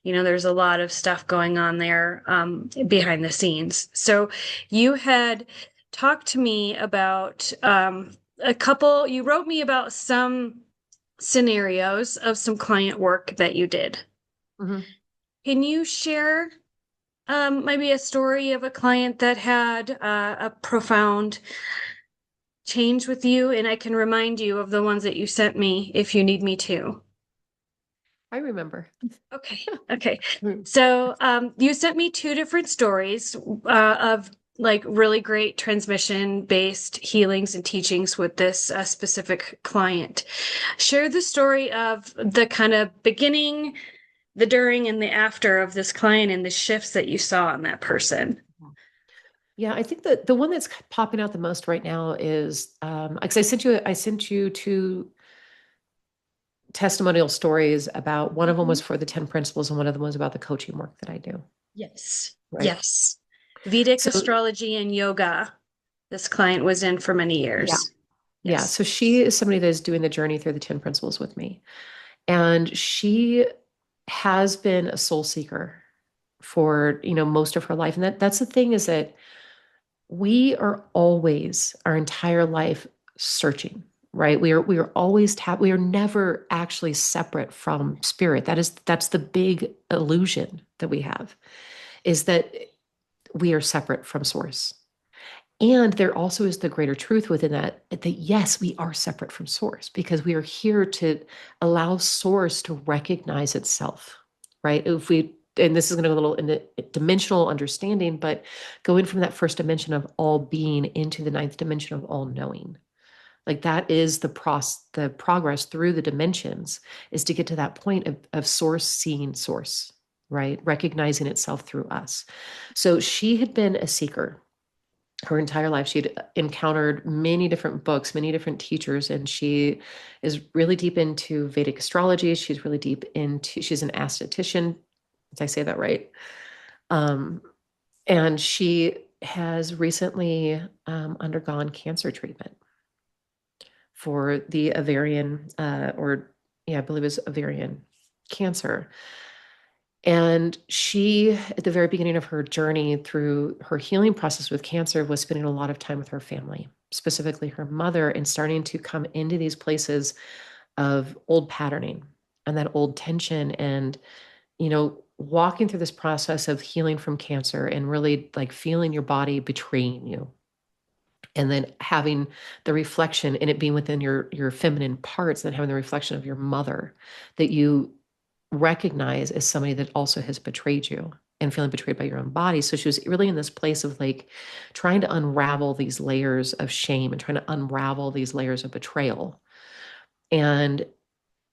there's a lot of stuff going on there behind the scenes. So you had talked to me about you wrote me about some scenarios of some client work that you did. Mhm. Can you share maybe a story of a client that had a profound change with you? And I can remind you of the ones that you sent me if you need me to. I remember. Okay. Okay. Mm. So, you sent me two different stories of like really great transmission based healings and teachings with this specific client. Share the story of the kind of beginning, the during, and the after of this client and the shifts that you saw in that person. Yeah, I think that the one that's popping out the most right now is because I sent you two testimonial stories about one of them Mhm. was for the 10 principles and one of them was about the coaching work that I do. Yes. Right. Yes. Vedic So astrology and yoga. This client was in for many yeah, years. yeah. Yes. So she is somebody that is doing the journey through the 10 principles with me. And she has been a soul seeker for, most of her life. And that's the thing is that we are always our entire life searching, right? We are always we are never actually separate from spirit. That's the big illusion that we have, is that we are separate from source. And there also is the greater truth within that yes, we are separate from source because we are here to allow source to recognize itself, right? If we, and this is going to go a little in the dimensional understanding, but going from that first dimension of all being into the ninth dimension of all knowing. Like that is the progress through the dimensions is to get to that point of source seeing source, right? Recognizing itself through us. So she had been a seeker her entire life. She'd encountered many different books, many different teachers, and she is really deep into Vedic astrology. She's an esthetician. Did I say that right? Um, and she has recently undergone cancer treatment for the ovarian, I believe it was ovarian cancer. And she, at the very beginning of her journey through her healing process with cancer, was spending a lot of time with her family, specifically her mother, and starting to come into these places of old patterning and that old tension and, walking through this process of healing from cancer and really like feeling your body betraying you. And then having the reflection and it being within your feminine parts, and having the reflection of your mother that you recognize as somebody that also has betrayed you and feeling betrayed by your own body. So she was really in this place of like trying to unravel these layers of shame and trying to unravel these layers of betrayal. And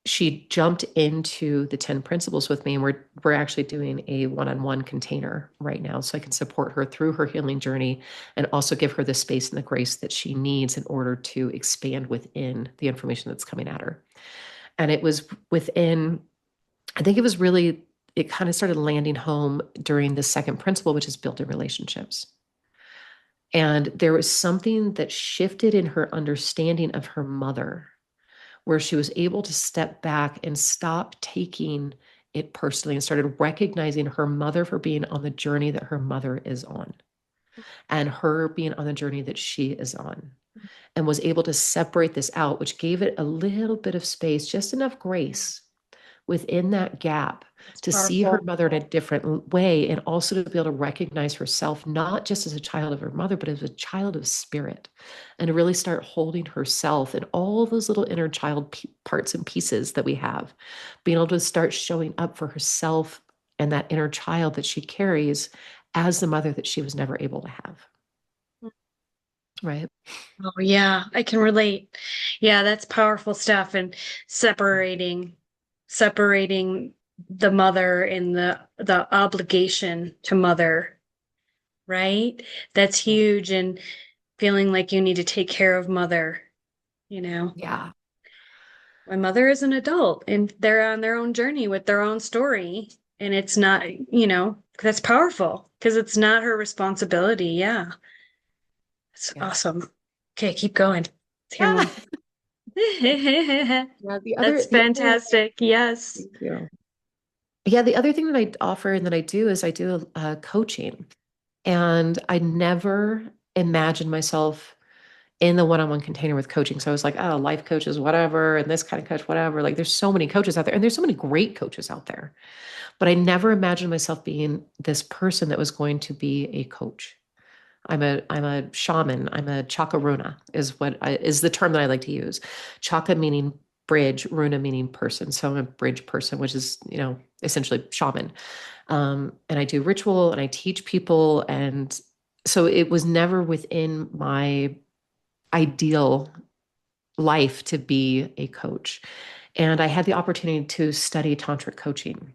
she jumped into the 10 principles with me, and we're actually doing a one-on-one container right now so I can support her through her healing journey and also give her the space and the grace that she needs in order to expand within the information that's coming at her. And it was within, I think it was really, it kind of started landing home during the second principle, which is building relationships. And there was something that shifted in her understanding of her mother, where she was able to step back and stop taking it personally and started recognizing her mother for being on the journey that her mother is on and her being on the journey that she is on, and was able to separate this out, which gave it a little bit of space, just enough grace within that gap It's to see her powerful. mother in a different way, and also to be able to recognize herself not just as a child of her mother, but as a child of spirit, and to really start holding herself and all those little inner child parts and pieces that we have, being able to start showing up for herself and that inner child that she carries as the mother that she was never able to have. Right. Oh, yeah, I can relate. Yeah, that's powerful stuff. And separating the mother and the obligation to mother, right? That's huge. And feeling like you need to take care of mother, you know. Yeah. My mother is an adult and they're on their own journey with their own story. And it's not, that's powerful because it's not her responsibility. Yeah. It's Yeah. awesome. Okay, keep going. Let's hear more. Ah, yeah. That's The other, fantastic. Yes. thank you. Yeah, the other thing that I offer and that I do is I do coaching. And I never imagined myself in the one-on-one container with coaching. So I was like, oh, life coaches, whatever, and this kind of coach, whatever. Like there's so many coaches out there, and there's so many great coaches out there. But I never imagined myself being this person that was going to be a coach. I'm a shaman. I'm a chakaruna is the term that I like to use. Chaka meaning bridge, runa meaning person. So I'm a bridge person, which is, essentially shaman. And I do ritual and I teach people. And so it was never within my ideal life to be a coach. And I had the opportunity to study tantric coaching.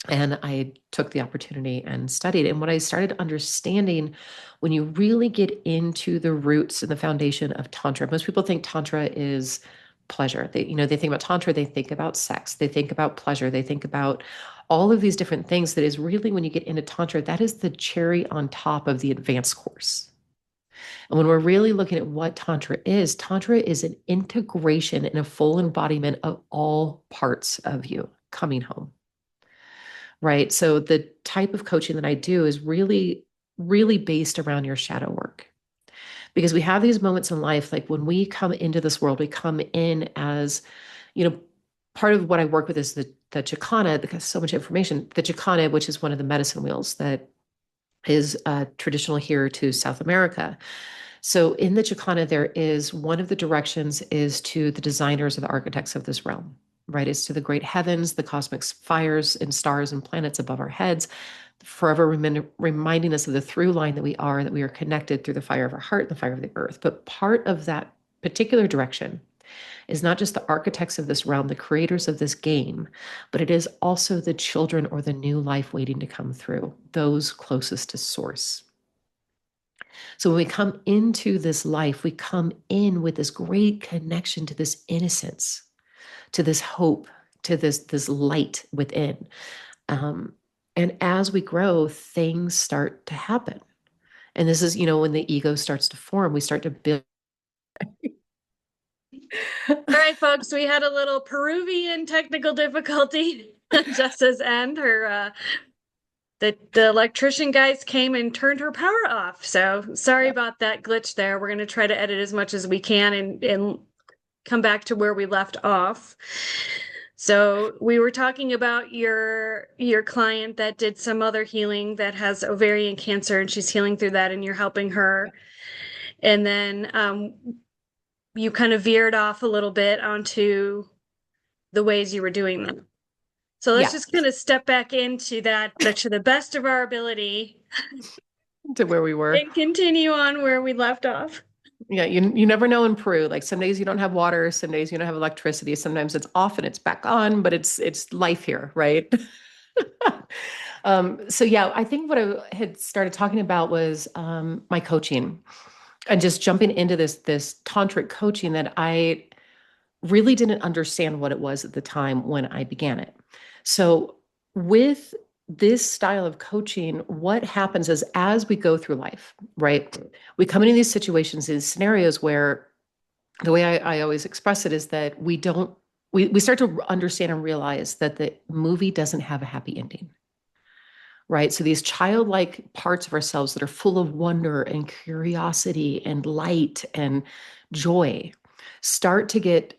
And I took the opportunity and studied. And what I started understanding when you really get into the roots and the foundation of Tantra, most people think Tantra is pleasure. They think about Tantra, they think about sex, they think about pleasure, they think about all of these different things. That is really, when you get into Tantra, that is the cherry on top of the advanced course. And when we're really looking at what Tantra is an integration and a full embodiment of all parts of you coming home. Right. So the type of coaching that I do is really, really based around your shadow work, because we have these moments in life, like when we come into this world, we come in as, you know, part of what I work with is the Chicana, because so much information, the Chicana, which is one of the medicine wheels that is traditional here to South America. So in the Chicana, there is one of the directions is to the designers or the architects of this realm, right? It's to the great heavens, the cosmic fires and stars and planets above our heads, forever reminding us of the through line that we are connected through the fire of our heart and the fire of the earth. But part of that particular direction is not just the architects of this realm, the creators of this game, but it is also the children or the new life waiting to come through, those closest to source. So when we come into this life, we come in with this great connection to this innocence, to this hope, to this light within. Um, and as we grow, things start to happen. And this is, when the ego starts to form, we start to build. All right, folks, we had a little Peruvian technical difficulty at Jessa's end. The electrician guys came and turned her power off. So sorry about that glitch there. We're going to try to edit as much as we can and come back to where we left off. So we were talking about your client that did some other healing that has ovarian cancer, and she's healing through that, and you're helping her. And then you kind of veered off a little bit onto the ways you were doing them. So let's Yeah, just kind of step back into that to the best of our ability to where we were. and continue on where we left off. Yeah, you never know in Peru. Like some days you don't have water, some days you don't have electricity. Sometimes it's off and it's back on, but it's life here, right? So yeah, I think what I had started talking about was my coaching and just jumping into this tantric coaching that I really didn't understand what it was at the time when I began it. So with this style of coaching, what happens is as we go through life, right? We come into these situations, these scenarios where the way I always express it is that we start to understand and realize that the movie doesn't have a happy ending, right? So these childlike parts of ourselves that are full of wonder and curiosity and light and joy start to get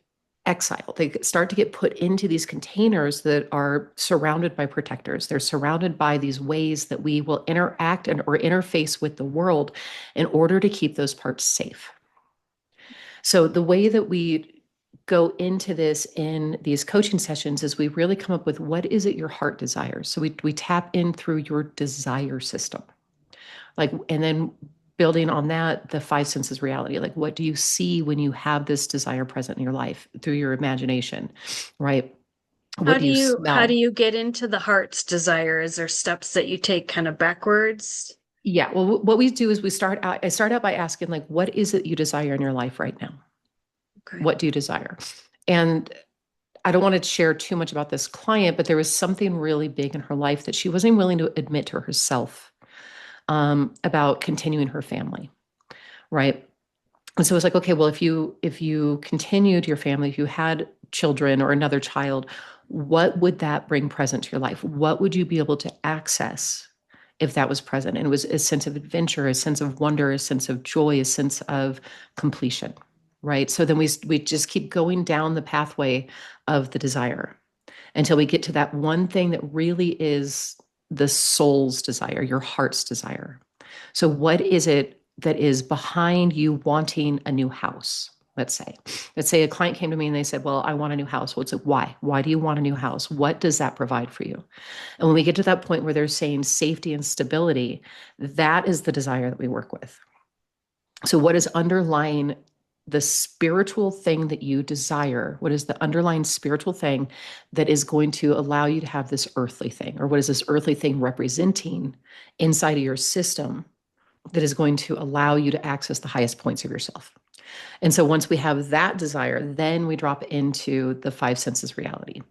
exiled. They start to get put into these containers that are surrounded by protectors. They're surrounded by these ways that we will interact and or interface with the world in order to keep those parts safe. So the way that we go into this in these coaching sessions is we really come up with what is it your heart desires. So we tap in through your desire system. Like, and then building on that, the five senses reality. Like, what do you see when you have this desire present in your life through your imagination, right? What do you How do smell? you get into the heart's desire? Is there steps that you take kind of backwards? Yeah. Well, what we do is I start out by asking, like, what is it you desire in your life right now? Okay. What do you desire? And I don't want to share too much about this client, but there was something really big in her life that she wasn't willing to admit to herself about continuing her family, right? And so it's like, okay, well, if you continued your family, if you had children or another child, what would that bring present to your life? What would you be able to access if that was present? And it was a sense of adventure, a sense of wonder, a sense of joy, a sense of completion, right? So then we just keep going down the pathway of the desire until we get to that one thing that really is the soul's desire, your heart's desire. So, what is it that is behind you wanting a new house? Let's say a client came to me and they said, well, I want a new house. Well, it's like, why do you want a new house? What does that provide for you? And when we get to that point where they're saying safety and stability, that is the desire that we work with. So, what is underlying the spiritual thing that you desire? What is the underlying spiritual thing that is going to allow you to have this earthly thing? Or what is this earthly thing representing inside of your system that is going to allow you to access the highest points of yourself? And so, once we have that desire, then we drop into the five senses reality.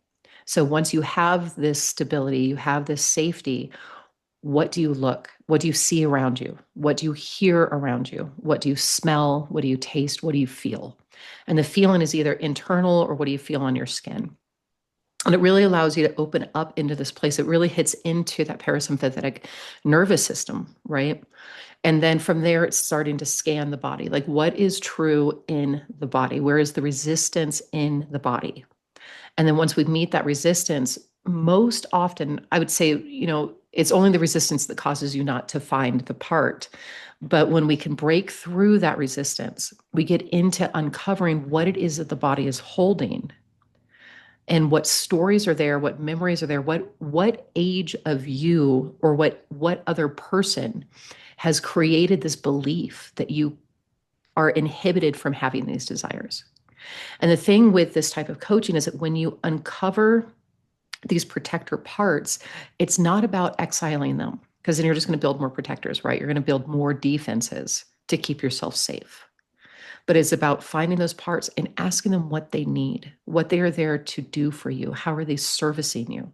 So, once you have this stability, you have this safety, what do you look? What do you see around you? What do you hear around you? What do you smell? What do you taste? What do you feel? And the feeling is either internal or what do you feel on your skin? And it really allows you to open up into this place. It really hits into that parasympathetic nervous system, right? And then from there, it's starting to scan the body. Like, what is true in the body? Where is the resistance in the body? And then once we meet that resistance, most often, I would say, it's only the resistance that causes you not to find the part. But when we can break through that resistance, we get into uncovering what it is that the body is holding and what stories are there, what memories are there, what age of you or what other person has created this belief that you are inhibited from having these desires. And the thing with this type of coaching is that when you uncover these protector parts, it's not about exiling them because then you're just going to build more protectors, right? You're going to build more defenses to keep yourself safe. But it's about finding those parts and asking them what they need, what they are there to do for you. How are they servicing you?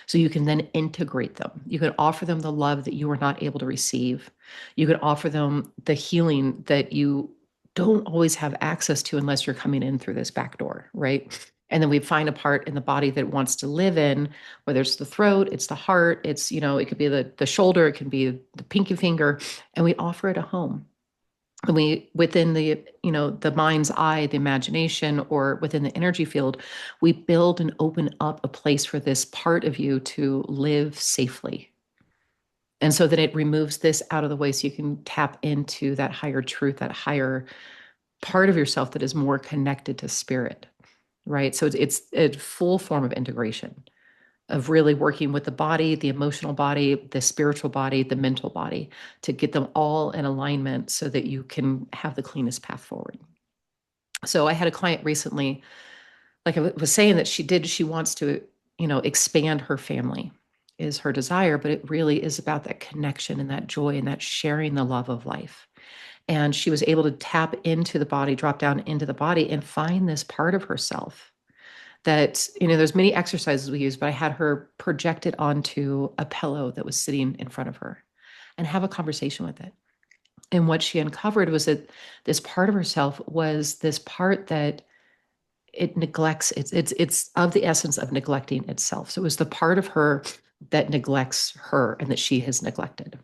So you can then integrate them. You can offer them the love that you were not able to receive. You can offer them the healing that you don't always have access to unless you're coming in through this back door, right? And then we find a part in the body that it wants to live in, whether it's the throat, it's the heart, it's, it could be the shoulder, it can be the pinky finger, and we offer it a home. And we, within the mind's eye, the imagination, or within the energy field, we build and open up a place for this part of you to live safely. And so that it removes this out of the way so you can tap into that higher truth, that higher part of yourself that is more connected to spirit, right? So it's a full form of integration of really working with the body, the emotional body, the spiritual body, the mental body, to get them all in alignment so that you can have the cleanest path forward. So I had a client recently, like I was saying, that she wants to, expand her family is her desire, but it really is about that connection and that joy and that sharing the love of life. And she was able to tap into the body, drop down into the body and find this part of herself that, there's many exercises we use, but I had her project it onto a pillow that was sitting in front of her and have a conversation with it. And what she uncovered was that this part of herself was this part that it neglects. It's of the essence of neglecting itself. So it was the part of her that neglects her and that she has neglected.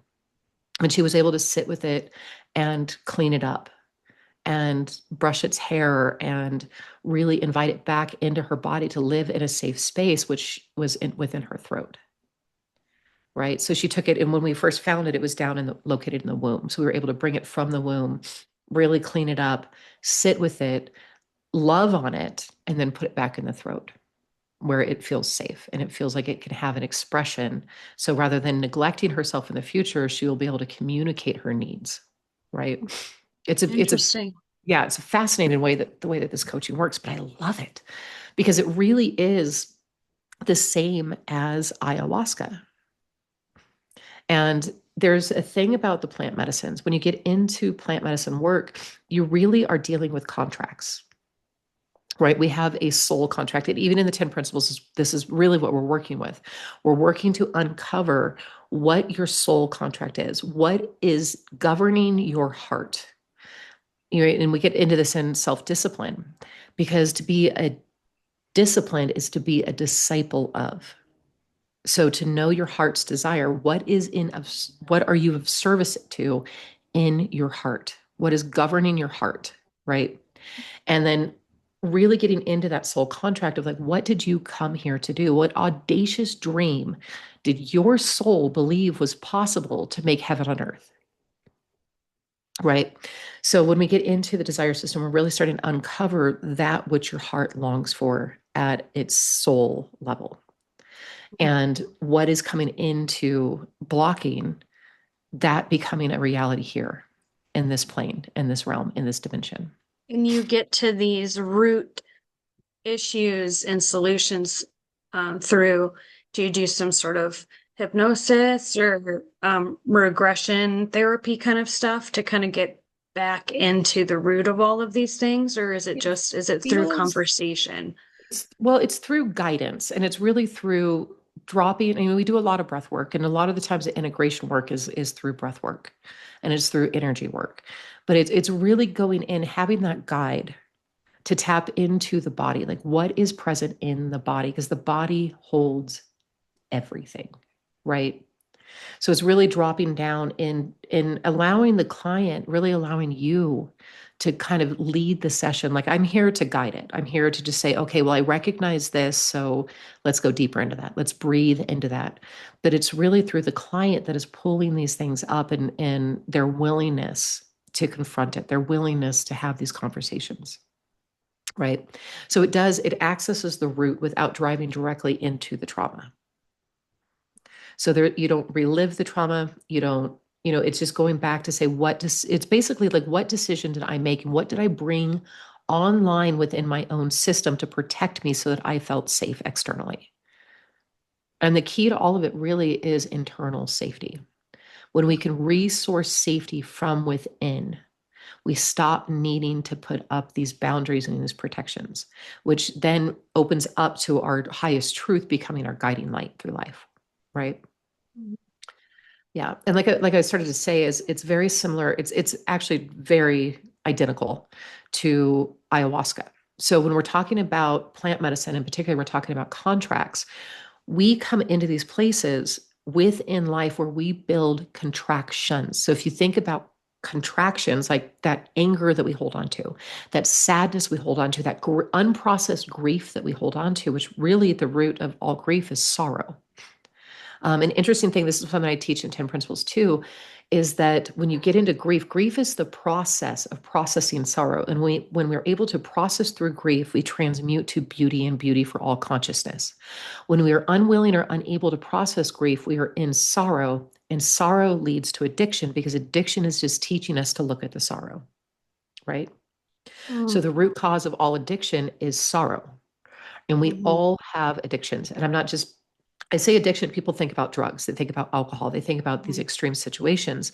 And she was able to sit with it and clean it up and brush its hair and really invite it back into her body to live in a safe space, which was within her throat. Right. So she took it, and when we first found it, it was located in the womb. So we were able to bring it from the womb, really clean it up, sit with it, love on it, and then put it back in the throat where it feels safe and it feels like it can have an expression. So rather than neglecting herself in the future, she will be able to communicate her needs. Right. Interesting. Yeah, it's a fascinating way that the way that this coaching works, but I love it because it really is the same as ayahuasca. And there's a thing about the plant medicines. When you get into plant medicine work, you really are dealing with contracts, right? We have a soul contract. And even in the 10 principles, this is really what we're working with. We're working to uncover what your soul contract is, what is governing your heart. And we get into this in self-discipline, because to be a disciplined is to be a disciple of. So to know your heart's desire, what are you of service to in your heart? What is governing your heart, right? And then really getting into that soul contract of like, what did you come here to do? What audacious dream did your soul believe was possible to make heaven on earth? Right. So when we get into the desire system, we're really starting to uncover that which your heart longs for at its soul level. And what is coming into blocking that becoming a reality here in this plane, in this realm, in this dimension. And you get to these root issues and solutions through, do you do some sort of hypnosis or regression therapy kind of stuff to kind of get back into the root of all of these things? Or is it It just, is it through feels conversation? it's through guidance, and it's really through dropping. I mean, we do a lot of breath work, and a lot of the times the integration work is through breath work, and it's through energy work. But it's really going in, having that guide to tap into the body, like what is present in the body, because the body holds everything, right? So it's really dropping down in allowing the client, really allowing you to kind of lead the session. Like, I'm here to guide it. I'm here to just say, okay, well, I recognize this, so let's go deeper into that. Let's breathe into that. But it's really through the client that is pulling these things up, and their willingness to confront it, their willingness to have these conversations. Right. So it accesses the root without driving directly into the trauma. So there, you don't relive the trauma. You don't, it's just going back to say, it's basically like, what decision did I make? And what did I bring online within my own system to protect me so that I felt safe externally? And the key to all of it really is internal safety. When we can resource safety from within, we stop needing to put up these boundaries and these protections, which then opens up to our highest truth becoming our guiding light through life. Right. Yeah. And like I started to say, is it's very similar. It's actually very identical to ayahuasca. So when we're talking about plant medicine, in particular, we're talking about contracts, we come into these places within life where we build contractions. So if you think about contractions, like that anger that we hold on to, that sadness we hold on to, that unprocessed grief that we hold on to, which really at the root of all grief is sorrow. An interesting thing, this is something I teach in 10 Principles too, is that when you get into grief, grief is the process of processing sorrow. And when we're able to process through grief, we transmute to beauty, and beauty for all consciousness. When we are unwilling or unable to process grief, we are in sorrow, and sorrow leads to addiction, because addiction is just teaching us to look at the sorrow, right? So the root cause of all addiction is sorrow. And we all have addictions. And I say addiction, people think about drugs, they think about alcohol, they think about these extreme situations.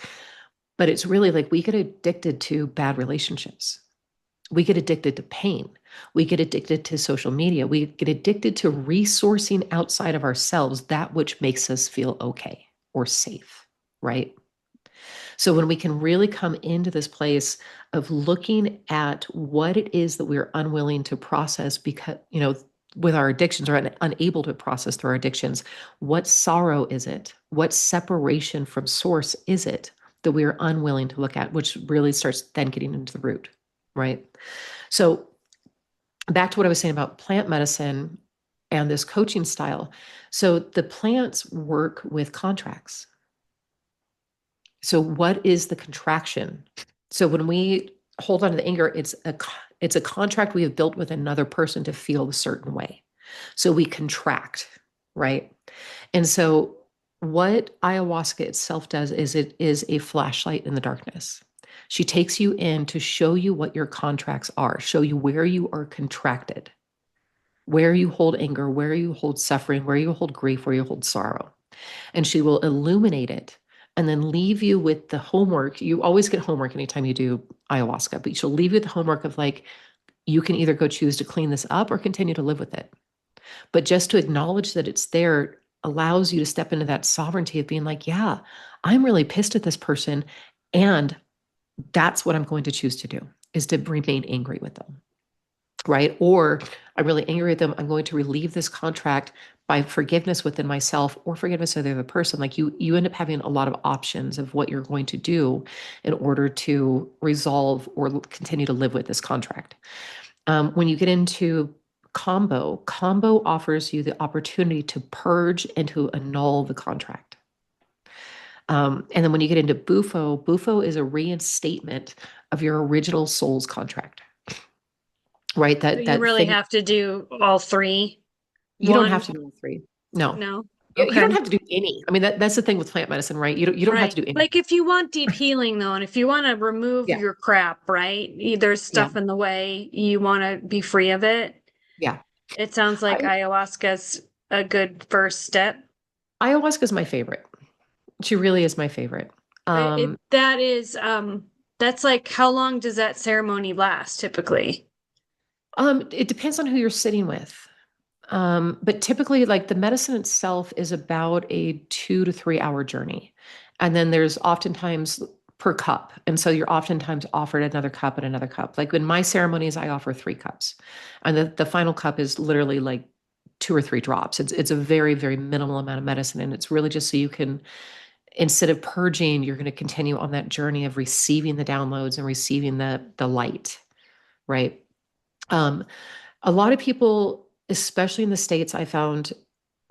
But it's really like we get addicted to bad relationships. We get addicted to pain. We get addicted to social media. We get addicted to resourcing outside of ourselves that which makes us feel okay or safe, right? So when we can really come into this place of looking at what it is that we're unwilling to process because, with our addictions or unable to process through our addictions, what sorrow is it? What separation from source is it that we are unwilling to look at, which really starts then getting into the root, right? So back to what I was saying about plant medicine and this coaching style. So the plants work with contracts. So what is the contraction? So when we hold on to the anger, it's a contract we have built with another person to feel a certain way. So we contract, right? And so what ayahuasca itself does is it is a flashlight in the darkness. She takes you in to show you what your contracts are, show you where you are contracted, where you hold anger, where you hold suffering, where you hold grief, where you hold sorrow. And she will illuminate it and then leave you with the homework. You always get homework anytime you do ayahuasca, but she'll leave you with the homework of like, you can either go choose to clean this up or continue to live with it. But just to acknowledge that it's there allows you to step into that sovereignty of being like, yeah, I'm really pissed at this person. And that's what I'm going to choose to do is to remain angry with them. Right. Or I'm really angry at them. I'm going to relieve this contract by forgiveness within myself or forgiveness of the other person. Like you end up having a lot of options of what you're going to do in order to resolve or continue to live with this contract. When you get into combo offers you the opportunity to purge and to annul the contract. And then when you get into bufo is a reinstatement of your original soul's contract. Right? So That you that really thing. have to do all three. You don't One, have to do all three. No. no. You don't Okay. have to do any. I mean, that's the thing with plant medicine, right? You don't have Right. to do any. Like if you want deep healing though, and if you want to remove Yeah. your crap, right? There's Yeah. stuff in the way, you want to be free of it. Yeah. It sounds like I, ayahuasca's a good first step. ayahuasca is my favorite. She really is my favorite. It Um, that is that's like how long does that ceremony last typically? it depends on who you're sitting with. But typically, like the medicine itself is about a 2 to 3 hour journey. And then there's oftentimes per cup. And so you're oftentimes offered another cup and another cup. Like in my ceremonies, I offer 3 cups. And the final cup is literally like 2 or 3 drops. It's a very, very minimal amount of medicine. And it's really just so you can, instead of purging, you're going to continue on that journey of receiving the downloads and receiving the light, right? Um, a lot of people, especially in the States, I found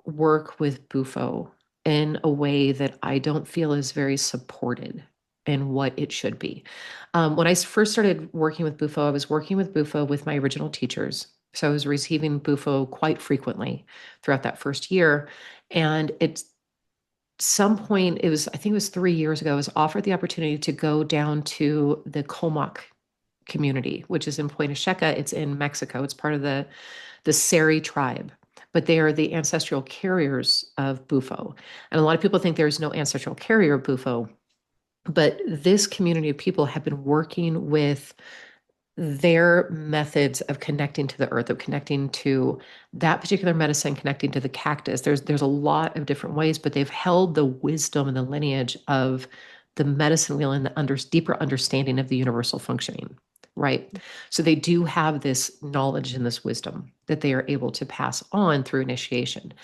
work with Bufo in a way that I don't feel is very supported in what it should be. When I first started working with Bufo, I was working with Bufo with my original teachers. So I was receiving Bufo quite frequently throughout that first year. And at some point, I think it was 3 years ago, I was offered the opportunity to go down to the Comox community, which is in Puente Seca. It's in Mexico. It's part of the Seri tribe, but they are the ancestral carriers of Bufo. And a lot of people think there's no ancestral carrier of Bufo, but this community of people have been working with their methods of connecting to the earth, of connecting to that particular medicine, connecting to the cactus. There's a lot of different ways, but they've held the wisdom and the lineage of the medicine wheel and the deeper understanding of the universal functioning, right? So they do have this knowledge and this wisdom that they are able to pass on through initiation.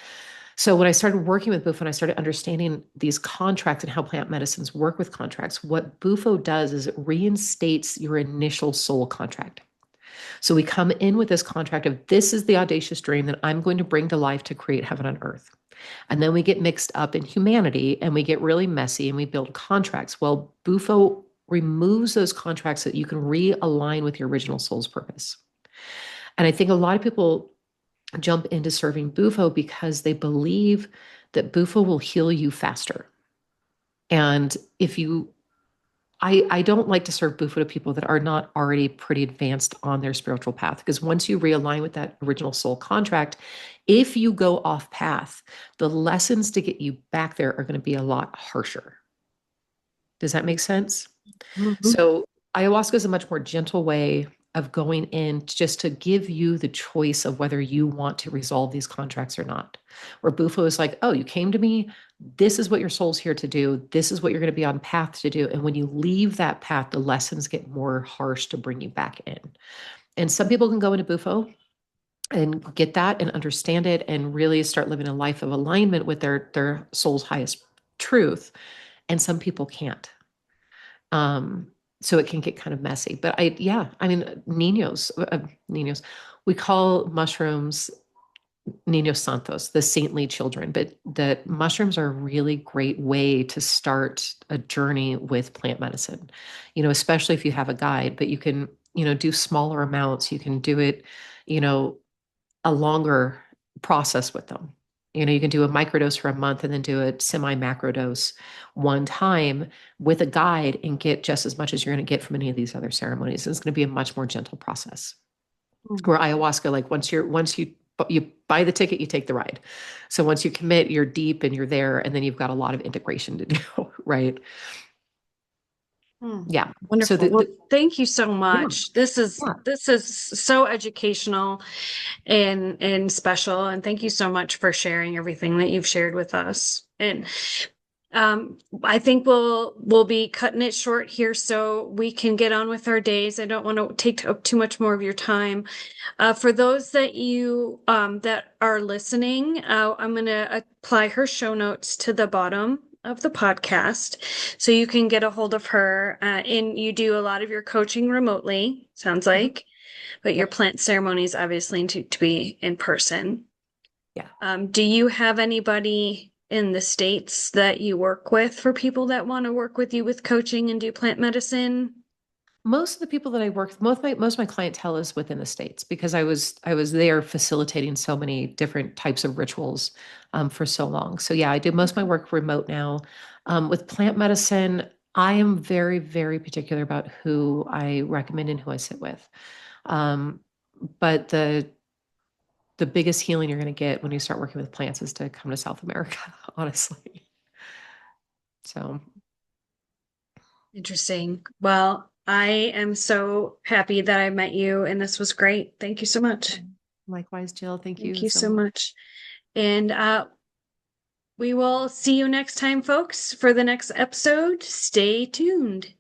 So when I started working with Bufo and I started understanding these contracts and how plant medicines work with contracts, what Bufo does is it reinstates your initial soul contract. So we come in with this contract of this is the audacious dream that I'm going to bring to life to create heaven on earth. And then we get mixed up in humanity and we get really messy and we build contracts. Well, Bufo removes those contracts so that you can realign with your original soul's purpose. And I think a lot of people jump into serving Bufo because they believe that Bufo will heal you faster. And if you, I don't like to serve Bufo to people that are not already pretty advanced on their spiritual path. Because once you realign with that original soul contract, if you go off path, the lessons to get you back there are going to be a lot harsher. Does that make sense? Mhm. So ayahuasca is a much more gentle way of going in just to give you the choice of whether you want to resolve these contracts or not. Where Bufo is like, oh, you came to me. This is what your soul's here to do. This is what you're going to be on path to do. And when you leave that path, the lessons get more harsh to bring you back in. And some people can go into Bufo and get that and understand it and really start living a life of alignment with their soul's highest truth. And some people can't. So it can get kind of messy. But I mean, niños, we call mushrooms Niños Santos, the saintly children, but the mushrooms are a really great way to start a journey with plant medicine, especially if you have a guide, but you can, do smaller amounts. You can do it, you know, a longer process with them. You can do a microdose for a month and then do a semi-macro dose one time with a guide and get just as much as you're going to get from any of these other ceremonies. It's going to be a much more gentle process. Where ayahuasca, like once you buy the ticket, you take the ride. So once you commit, you're deep and you're there, and then you've got a lot of integration to do, right? Yeah. So Wonderful. Well, thank you so yeah, much. This is yeah. so educational and special. And thank you so much for sharing everything that you've shared with us. And I think we'll be cutting it short here so we can get on with our days. I don't want to take up too much more of your time. For those that you that are listening, I'm going to apply her show notes to the bottom of the podcast so you can get a hold of her. And you do a lot of your coaching remotely, sounds like, but your plant ceremonies obviously need to be in person. Yeah. Do you have anybody in the States that you work with for people that want to work with you with coaching and do plant medicine? Most of the people that I work with, most of my clientele is within the States because I was there facilitating so many different types of rituals for so long. So yeah, I do most of my work remote now. With plant medicine, I am very, very particular about who I recommend and who I sit with. But the biggest healing you're going to get when you start working with plants is to come to South America, honestly. So Interesting. Well, I am so happy that I met you, and this was great. Thank you so much. likewise, Jill, thank Thank you you so so much. much. And we will see you next time, folks, for the next episode. Stay tuned.